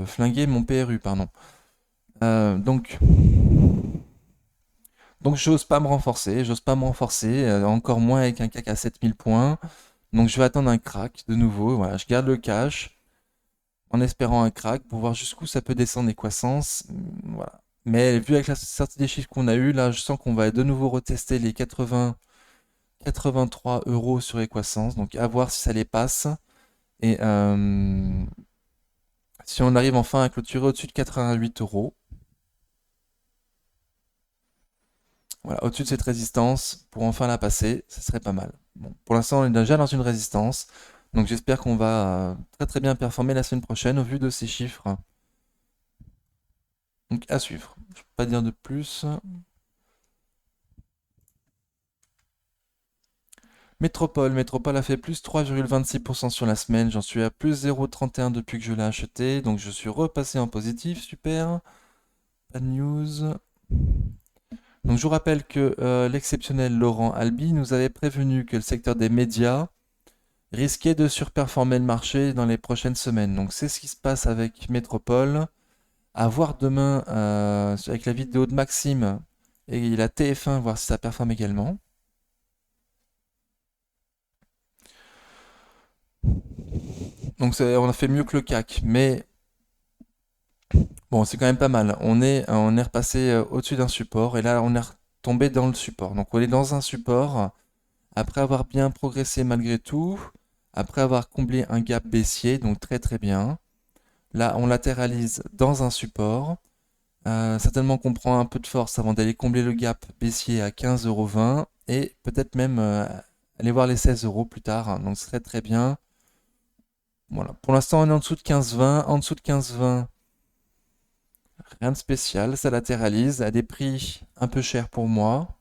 flinguer mon PRU, pardon. Euh, donc, donc j'ose pas me renforcer, encore moins avec un CAC à 7000 points. Donc je vais attendre un crack de nouveau. Voilà, je garde le cash en espérant un crack pour voir jusqu'où ça peut descendre les croissances. Voilà. Mais vu avec la sortie des chiffres qu'on a eu, là, je sens qu'on va de nouveau retester les 80, 83 euros sur les croissances. Donc à voir si ça les passe. Et si on arrive enfin à clôturer au-dessus de 88 euros. Voilà, au-dessus de cette résistance, pour enfin la passer, ça serait pas mal. Bon, pour l'instant, on est déjà dans une résistance. Donc j'espère qu'on va très très bien performer la semaine prochaine au vu de ces chiffres. Donc à suivre. Je peux pas dire de plus. Métropole a fait plus 3,26% sur la semaine. J'en suis à plus 0,31 depuis que je l'ai acheté. Donc je suis repassé en positif. Super. Pas de news. Donc je vous rappelle que l'exceptionnel Laurent Albi nous avait prévenu que le secteur des médias risquait de surperformer le marché dans les prochaines semaines. Donc c'est ce qui se passe avec Métropole. À voir demain avec la vidéo de Maxime et la TF1, voir si ça performe également. Donc on a fait mieux que le CAC, mais bon, c'est quand même pas mal. On est repassé au-dessus d'un support et là on est retombé dans le support. Donc on est dans un support après avoir bien progressé malgré tout, après avoir comblé un gap baissier, donc très très bien. Là on latéralise dans un support. Certainement qu'on prend un peu de force avant d'aller combler le gap baissier à 15,20 € et peut-être même aller voir les 16 euros plus tard, hein. Donc ce serait très bien. Voilà. Pour l'instant, on est en dessous de 15,20. En dessous de 15,20, rien de spécial. Ça latéralise à des prix un peu chers pour moi.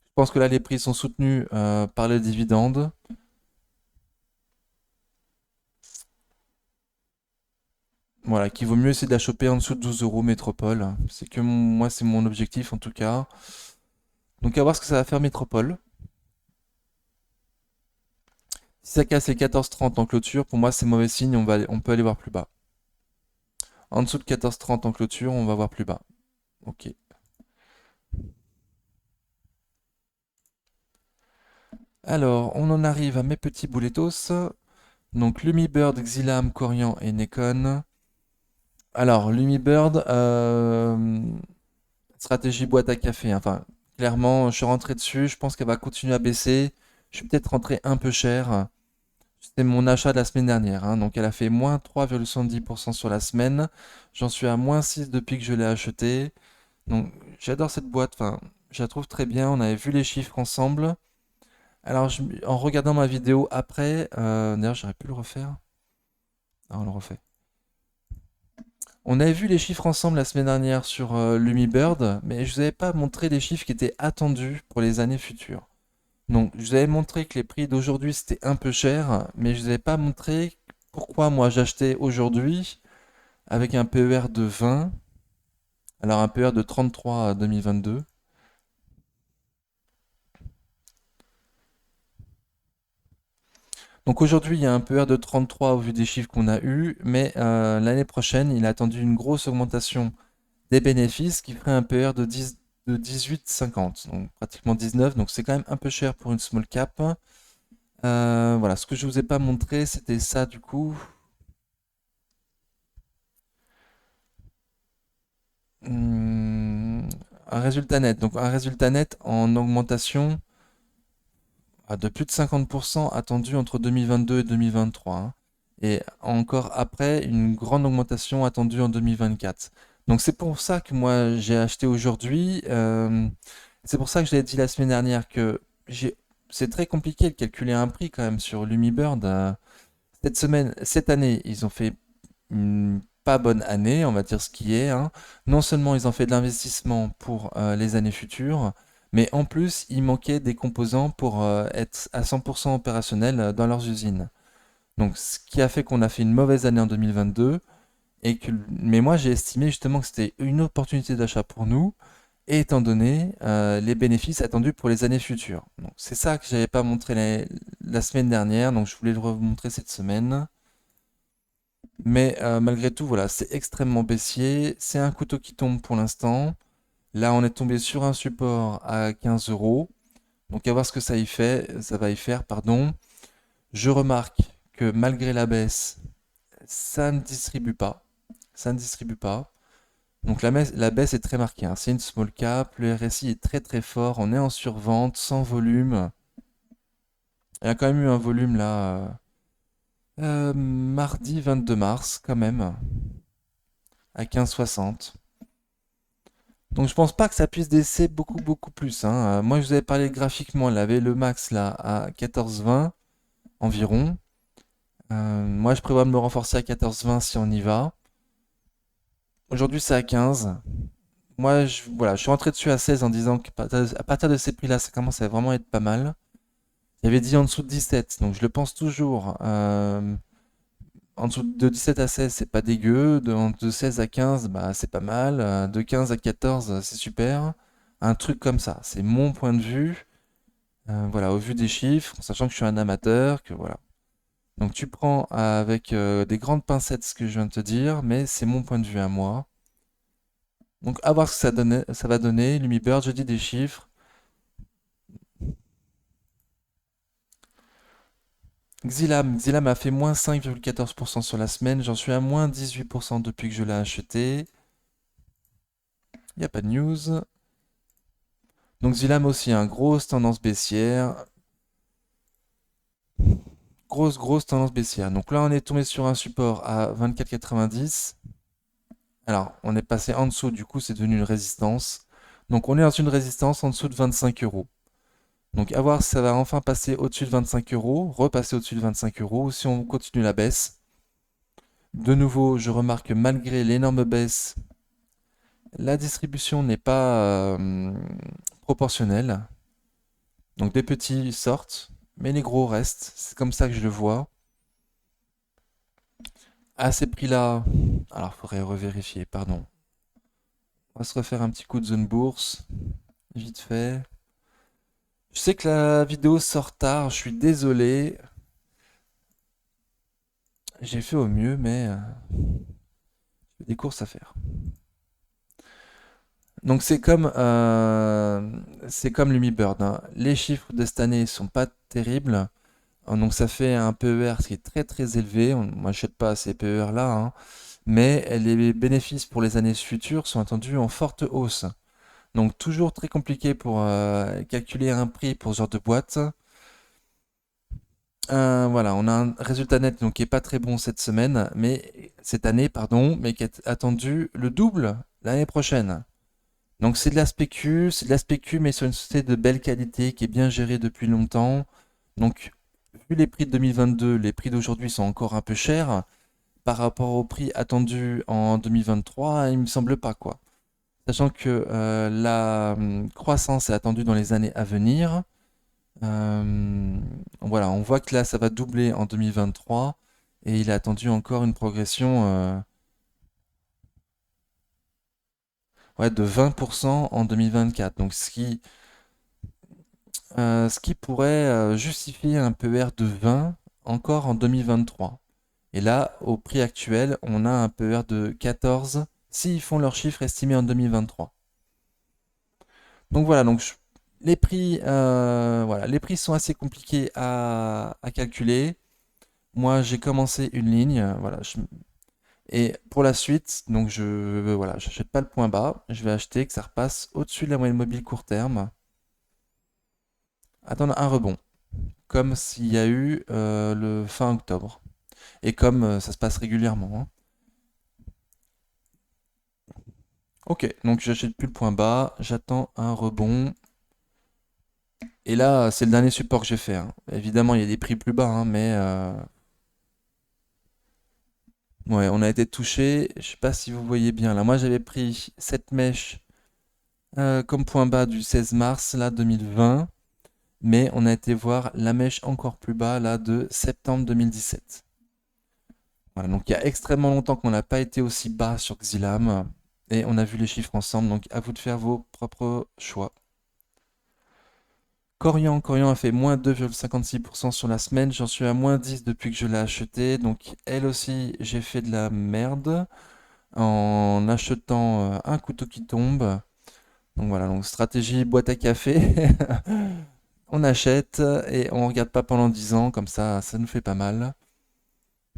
Je pense que là, les prix sont soutenus par le dividende. Voilà, qu'il vaut mieux essayer de la choper en dessous de 12 euros Métropole. C'est que moi, c'est mon objectif en tout cas. Donc à voir ce que ça va faire Métropole. Si ça casse les 14,30 en clôture, pour moi c'est mauvais signe, on peut aller voir plus bas. En dessous de 14,30 en clôture, on va voir plus bas. Ok. Alors, on en arrive à mes petits boulettos. Donc Lumibird, Xilam, Corian et Nekon. Alors, Lumibird, stratégie boîte à café, hein. Enfin, clairement, je suis rentré dessus, je pense qu'elle va continuer à baisser. Je suis peut-être rentré un peu cher. C'était mon achat de la semaine dernière, hein. Donc elle a fait moins 3,70% sur la semaine. J'en suis à moins 6 depuis que je l'ai acheté. Donc j'adore cette boîte, enfin, je la trouve très bien. On avait vu les chiffres ensemble. Alors en regardant ma vidéo après, d'ailleurs j'aurais pu le refaire. Ah, on le refait. On avait vu les chiffres ensemble la semaine dernière sur Lumibird, mais je vous avais pas montré les chiffres qui étaient attendus pour les années futures. Donc, je vous avais montré que les prix d'aujourd'hui c'était un peu cher, mais je vous avais pas montré pourquoi moi j'achetais aujourd'hui avec un PER de 20, alors un PER de 33 à 2022. Donc aujourd'hui il y a un PER de 33 au vu des chiffres qu'on a eus, mais l'année prochaine il a attendu une grosse augmentation des bénéfices qui ferait un PER de 18,50, donc pratiquement 19, donc c'est quand même un peu cher pour une small cap. Voilà, ce que je vous ai pas montré c'était ça du coup. Hmm, un résultat net. Donc un résultat net en augmentation de plus de 50% attendu entre 2022 et 2023, hein. Et encore après, une grande augmentation attendue en 2024. Donc c'est pour ça que moi j'ai acheté aujourd'hui. C'est pour ça que je l'ai dit la semaine dernière que j'ai. C'est très compliqué de calculer un prix quand même sur Lumibird. Cette année, ils ont fait une pas bonne année, on va dire ce qui est, hein. Non seulement ils ont fait de l'investissement pour les années futures, mais en plus il manquait des composants pour être à 100% opérationnels dans leurs usines. Donc ce qui a fait qu'on a fait une mauvaise année en 2022. Mais moi, j'ai estimé justement que c'était une opportunité d'achat pour nous, et étant donné les bénéfices attendus pour les années futures. Donc, c'est ça que j'avais pas montré la semaine dernière, donc je voulais le remontrer cette semaine. Mais malgré tout, voilà, c'est extrêmement baissier. C'est un couteau qui tombe pour l'instant. Là, on est tombé sur un support à 15 euros. Donc, à voir ce que ça va y faire, pardon. Je remarque que malgré la baisse, ça ne distribue pas. Ça ne distribue pas. Donc la baisse est très marquée, hein. C'est une small cap, le RSI est très très fort, on est en survente, sans volume. Il y a quand même eu un volume là, mardi 22 mars, quand même, à 15,60. Donc je pense pas que ça puisse baisser beaucoup beaucoup plus, hein. Moi je vous avais parlé graphiquement, il avait le max là à 14,20 environ. Moi je prévois de me renforcer à 14,20 si on y va. Aujourd'hui c'est à 15. Moi voilà, je suis rentré dessus à 16 en disant qu'à partir de ces prix-là, ça commence à vraiment être pas mal. Il avait dit en dessous de 17, donc je le pense toujours. En dessous de 17 à 16, c'est pas dégueu. De 16 à 15, bah, c'est pas mal. De 15 à 14, c'est super. Un truc comme ça, c'est mon point de vue. Voilà, au vu des chiffres, sachant que je suis un amateur, que voilà. Donc tu prends avec des grandes pincettes ce que je viens de te dire, mais c'est mon point de vue à moi. Donc à voir ce que ça va donner. Lumibird, je dis des chiffres. Xilam a fait moins 5,14% sur la semaine. J'en suis à moins 18% depuis que je l'ai acheté. Il n'y a pas de news. Donc Xilam aussi, un grosse tendance baissière. Grosse tendance baissière. Donc là, on est tombé sur un support à 24,90. Alors, on est passé en dessous, du coup, c'est devenu une résistance. Donc on est dans une résistance en dessous de 25 euros. Donc à voir si ça va enfin passer au-dessus de 25 euros, repasser au-dessus de 25 euros, ou si on continue la baisse. De nouveau, je remarque que malgré l'énorme baisse, la distribution n'est pas proportionnelle. Donc des petits sortent, mais les gros restent. C'est comme ça que je le vois. À ces prix-là, alors il faudrait revérifier, pardon. On va se refaire un petit coup de zone bourse, vite fait. Je sais que la vidéo sort tard, je suis désolé. J'ai fait au mieux, mais j'ai des courses à faire. Donc c'est comme Lumibird, hein. Les chiffres de cette année sont pas terribles. Donc ça fait un PER qui est très très élevé. Moi je n'achète pas ces PER là, hein. Mais les bénéfices pour les années futures sont attendus en forte hausse. Donc toujours très compliqué pour calculer un prix pour ce genre de boîte. Voilà, on a un résultat net donc, qui est pas très bon cette année, pardon, mais qui est attendu le double l'année prochaine. Donc c'est de la spécu, mais sur une société de belle qualité qui est bien gérée depuis longtemps. Donc vu les prix de 2022, les prix d'aujourd'hui sont encore un peu chers par rapport aux prix attendus en 2023, il me semble pas quoi. Sachant que la croissance est attendue dans les années à venir. Voilà, on voit que là ça va doubler en 2023 et il est attendu encore une progression ouais, de 20% en 2024. Donc ce qui pourrait justifier un PER de 20 encore en 2023. Et là, au prix actuel, on a un PER de 14 s'ils font leurs chiffres estimés en 2023. Donc voilà, voilà, les prix sont assez compliqués à calculer. Moi, j'ai commencé une ligne, voilà, et pour la suite, donc voilà, j'achète pas le point bas, je vais acheter que ça repasse au-dessus de la moyenne mobile court terme, attendre un rebond, comme s'il y a eu le fin octobre, et comme ça se passe régulièrement, hein. Ok, donc j'achète plus le point bas, j'attends un rebond. Et là, c'est le dernier support que j'ai fait, hein. Évidemment, il y a des prix plus bas, hein, mais ouais, on a été touché. Je sais pas si vous voyez bien. Là, moi, j'avais pris cette mèche comme point bas du 16 mars, là, 2020. Mais on a été voir la mèche encore plus bas, là, de septembre 2017. Voilà, donc il y a extrêmement longtemps qu'on n'a pas été aussi bas sur Xilam. Et on a vu les chiffres ensemble, donc à vous de faire vos propres choix. Corian a fait moins 2,56% sur la semaine. J'en suis à moins 10 depuis que je l'ai acheté. Donc elle aussi, j'ai fait de la merde en achetant un couteau qui tombe. Donc voilà, donc stratégie boîte à café. On achète et on regarde pas pendant 10 ans, comme ça nous fait pas mal.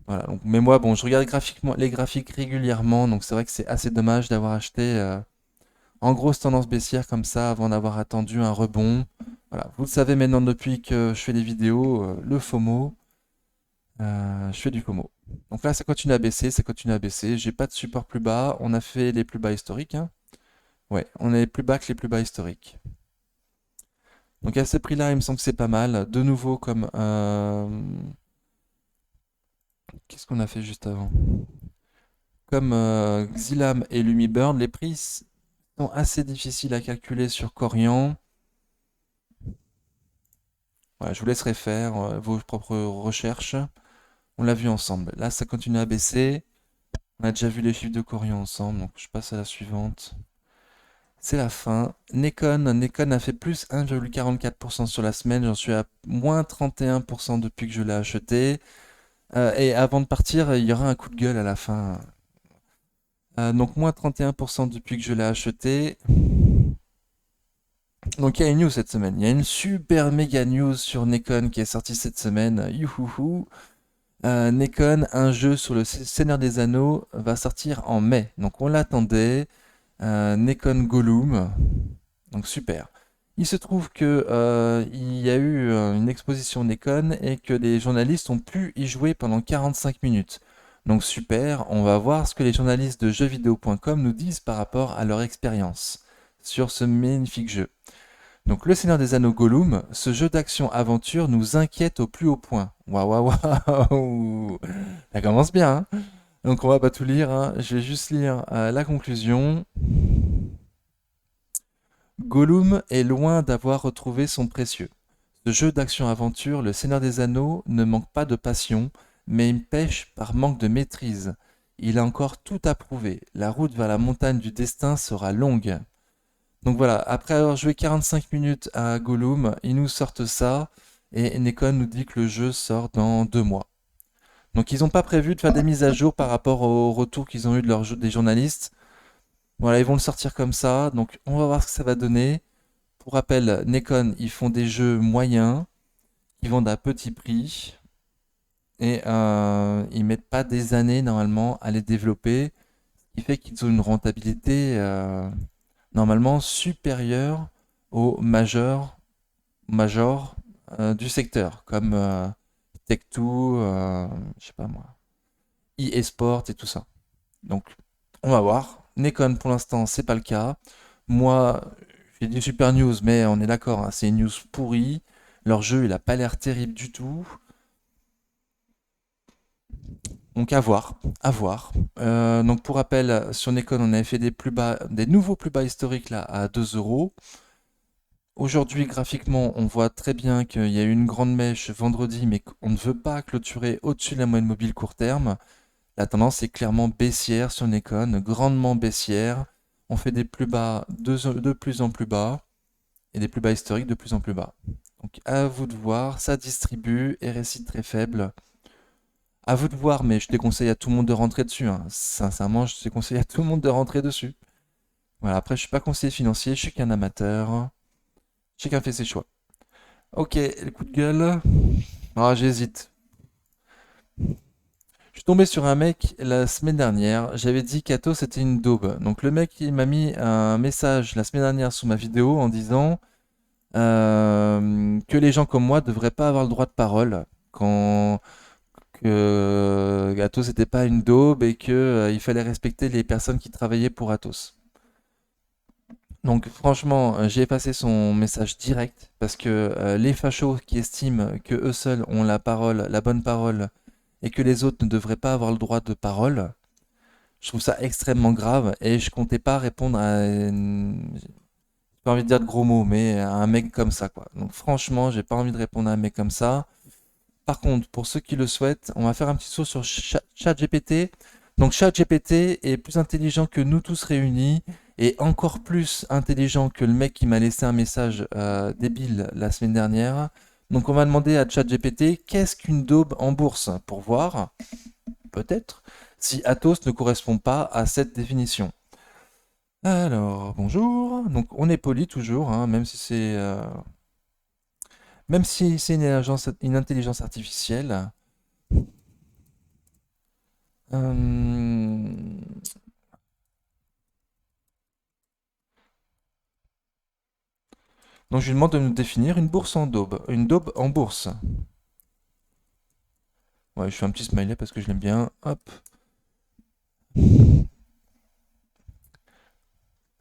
Voilà, donc, mais moi, bon, je regarde graphiquement, les graphiques régulièrement, donc c'est vrai que c'est assez dommage d'avoir acheté en grosse tendance baissière comme ça avant d'avoir attendu un rebond. Voilà, vous le savez maintenant depuis que je fais des vidéos, le FOMO, je fais du FOMO. Donc là, ça continue à baisser, ça continue à baisser. J'ai pas de support plus bas, on a fait les plus bas historiques, hein. Ouais, on est plus bas que les plus bas historiques. Donc à ce prix-là, il me semble que c'est pas mal. De nouveau, comme qu'est-ce qu'on a fait juste avant? Comme Xilam et Lumiburn, les prix sont assez difficiles à calculer sur Corian. Voilà, je vous laisserai faire vos propres recherches. On l'a vu ensemble. Là, ça continue à baisser. On a déjà vu les chiffres de Corian ensemble, donc je passe à la suivante. C'est la fin. Nekon a fait plus 1,44% sur la semaine. J'en suis à moins 31% depuis que je l'ai acheté. Et avant de partir, il y aura un coup de gueule à la fin. Donc moins 31% depuis que je l'ai acheté. Donc il y a une news cette semaine. Il y a une super méga news sur Nekon qui est sortie cette semaine. Youhouhou. Nekon, un jeu sur le Seigneur des Anneaux, va sortir en mai. Donc on l'attendait. Nekon Gollum. Donc super. Il se trouve que il y a eu une exposition Nekon et que les journalistes ont pu y jouer pendant 45 minutes. Donc super, on va voir ce que les journalistes de jeuxvideo.com nous disent par rapport à leur expérience sur ce magnifique jeu. Donc Le Seigneur des Anneaux Gollum, ce jeu d'action-aventure nous inquiète au plus haut point. Waouh, waouh, waouh. Ça commence bien, hein. Donc on va pas tout lire, hein. Je vais juste lire la conclusion. Gollum est loin d'avoir retrouvé son précieux. Ce jeu d'action-aventure, Le Seigneur des Anneaux, ne manque pas de passion, mais il pêche par manque de maîtrise. Il a encore tout à prouver. La route vers la montagne du destin sera longue. Donc voilà, après avoir joué 45 minutes à Gollum, ils nous sortent ça, et Nekon nous dit que le jeu sort dans 2 mois. Donc ils n'ont pas prévu de faire des mises à jour par rapport au retour qu'ils ont eu de des journalistes. Voilà, ils vont le sortir comme ça, donc on va voir ce que ça va donner. Pour rappel, Nekon, ils font des jeux moyens, ils vendent à petit prix, et ils mettent pas des années normalement à les développer, ce qui fait qu'ils ont une rentabilité normalement supérieure aux majors du secteur, comme Tech2, je sais pas moi, eSport et tout ça. Donc, on va voir. Nekon, pour l'instant, c'est pas le cas. Moi, j'ai dit super news, mais on est d'accord, hein, c'est une news pourrie. Leur jeu, il a pas l'air terrible du tout. Donc à voir, à voir. Donc pour rappel, sur Nekon, on avait fait des plus bas, des nouveaux plus bas historiques là à 2 euros. Aujourd'hui, graphiquement, on voit très bien qu'il y a eu une grande mèche vendredi, mais qu'on ne veut pas clôturer au-dessus de la moyenne mobile court terme. La tendance est clairement baissière sur Nikon, grandement baissière. On fait des plus bas de plus en plus bas et des plus bas historiques de plus en plus bas. Donc à vous de voir, ça distribue, RSI très faible. À vous de voir, mais je déconseille à tout le monde de rentrer dessus, hein. Sincèrement, je déconseille à tout le monde de rentrer dessus. Voilà, après, je suis pas conseiller financier, je suis qu'un amateur. Chacun fait ses choix. Ok, le coup de gueule. Ah, j'hésite. Je suis tombé sur un mec la semaine dernière. J'avais dit qu'Atos c'était une daube. Donc le mec il m'a mis un message la semaine dernière sous ma vidéo en disant que les gens comme moi devraient pas avoir le droit de parole quand que Atos n'était pas une daube et que il fallait respecter les personnes qui travaillaient pour Atos. Donc franchement, j'ai effacé son message direct parce que les fachos qui estiment que eux seuls ont la parole, la bonne parole, et que les autres ne devraient pas avoir le droit de parole, je trouve ça extrêmement grave et je comptais pas répondre j'ai pas envie de dire de gros mots, mais à un mec comme ça, quoi. Donc franchement, j'ai pas envie de répondre à un mec comme ça. Par contre, pour ceux qui le souhaitent, on va faire un petit saut sur ChatGPT. Donc ChatGPT est plus intelligent que nous tous réunis et encore plus intelligent que le mec qui m'a laissé un message débile la semaine dernière. Donc on va demander à ChatGPT qu'est-ce qu'une daube en bourse pour voir, peut-être, si Athos ne correspond pas à cette définition. Alors, bonjour. Donc on est poli toujours, hein, même si c'est une intelligence artificielle. Euh, Donc je lui demande de nous définir une bourse en daube. Une daube en bourse. Ouais, je fais un petit smiley parce que je l'aime bien. Hop.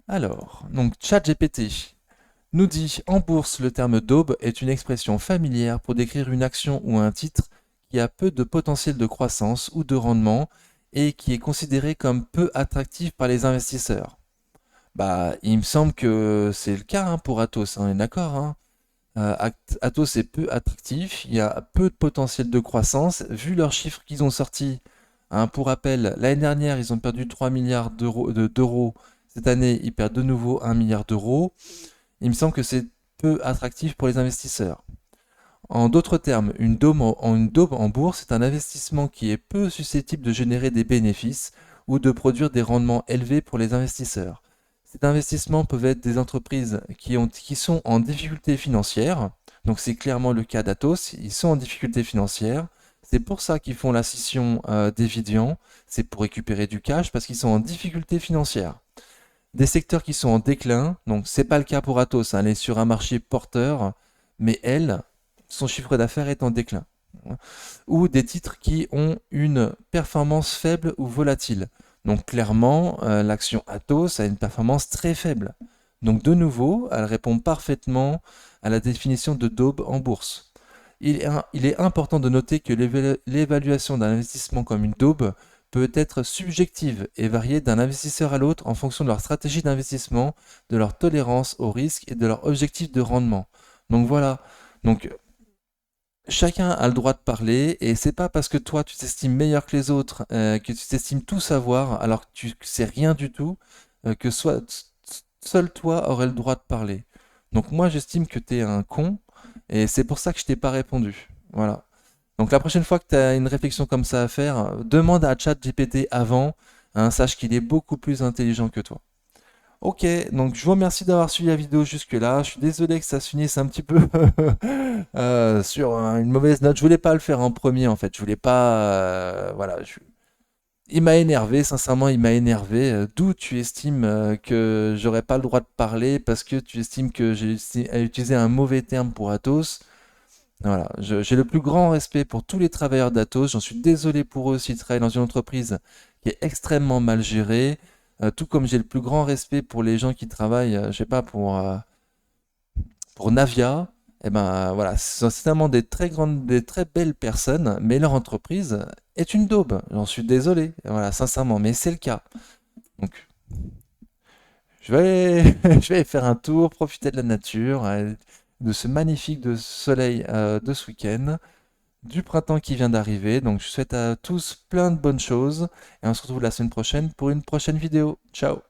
Alors, donc ChatGPT nous dit en bourse, le terme daube est une expression familière pour décrire une action ou un titre qui a peu de potentiel de croissance ou de rendement et qui est considéré comme peu attractif par les investisseurs. Bah, il me semble que c'est le cas hein, pour Atos, hein, on est d'accord, hein. Atos est peu attractif, il y a peu de potentiel de croissance, vu leurs chiffres qu'ils ont sortis. Hein, pour rappel, l'année dernière, ils ont perdu 3 milliards d'euros. Cette année, ils perdent de nouveau 1 milliard d'euros. Il me semble que c'est peu attractif pour les investisseurs. En d'autres termes, une daube en bourse est un investissement qui est peu susceptible de générer des bénéfices ou de produire des rendements élevés pour les investisseurs. Ces investissements peuvent être des entreprises qui sont en difficulté financière. Donc c'est clairement le cas d'Atos, ils sont en difficulté financière. C'est pour ça qu'ils font la scission d'Evidian, c'est pour récupérer du cash parce qu'ils sont en difficulté financière. Des secteurs qui sont en déclin, donc c'est pas le cas pour Atos, hein, elle est sur un marché porteur, mais elle, son chiffre d'affaires est en déclin. Ou des titres qui ont une performance faible ou volatile. Donc clairement, l'action Atos a une performance très faible. Donc de nouveau, elle répond parfaitement à la définition de daube en bourse. Il est important de noter que l'évaluation d'un investissement comme une daube peut être subjective et varier d'un investisseur à l'autre en fonction de leur stratégie d'investissement, de leur tolérance au risque et de leur objectif de rendement. Donc voilà. Donc chacun a le droit de parler et c'est pas parce que toi tu t'estimes meilleur que les autres, que tu t'estimes tout savoir alors que tu sais rien du tout, que seul toi aurais le droit de parler. Donc moi j'estime que t'es un con et c'est pour ça que je t'ai pas répondu. Voilà. Donc la prochaine fois que tu as une réflexion comme ça à faire, demande à ChatGPT avant, hein, sache qu'il est beaucoup plus intelligent que toi. Ok, donc je vous remercie d'avoir suivi la vidéo jusque-là. Je suis désolé que ça se finisse un petit peu sur une mauvaise note. Je voulais pas le faire en premier en fait. Je voulais pas. Voilà. Il m'a énervé, sincèrement, il m'a énervé. D'où tu estimes que j'aurais pas le droit de parler parce que tu estimes que j'ai utilisé un mauvais terme pour Athos. Voilà, j'ai le plus grand respect pour tous les travailleurs d'Atos. J'en suis désolé pour eux s'ils travaillent dans une entreprise qui est extrêmement mal gérée. Tout comme j'ai le plus grand respect pour les gens qui travaillent, je sais pas, pour Navia. Eh ben voilà, ce sont certainement des très belles personnes, mais leur entreprise est une daube. J'en suis désolé, voilà, sincèrement, mais c'est le cas. Donc, je vais aller faire un tour, profiter de la nature, de ce magnifique soleil de ce week-end, du printemps qui vient d'arriver. Donc je souhaite à tous plein de bonnes choses et on se retrouve la semaine prochaine pour une prochaine vidéo. Ciao!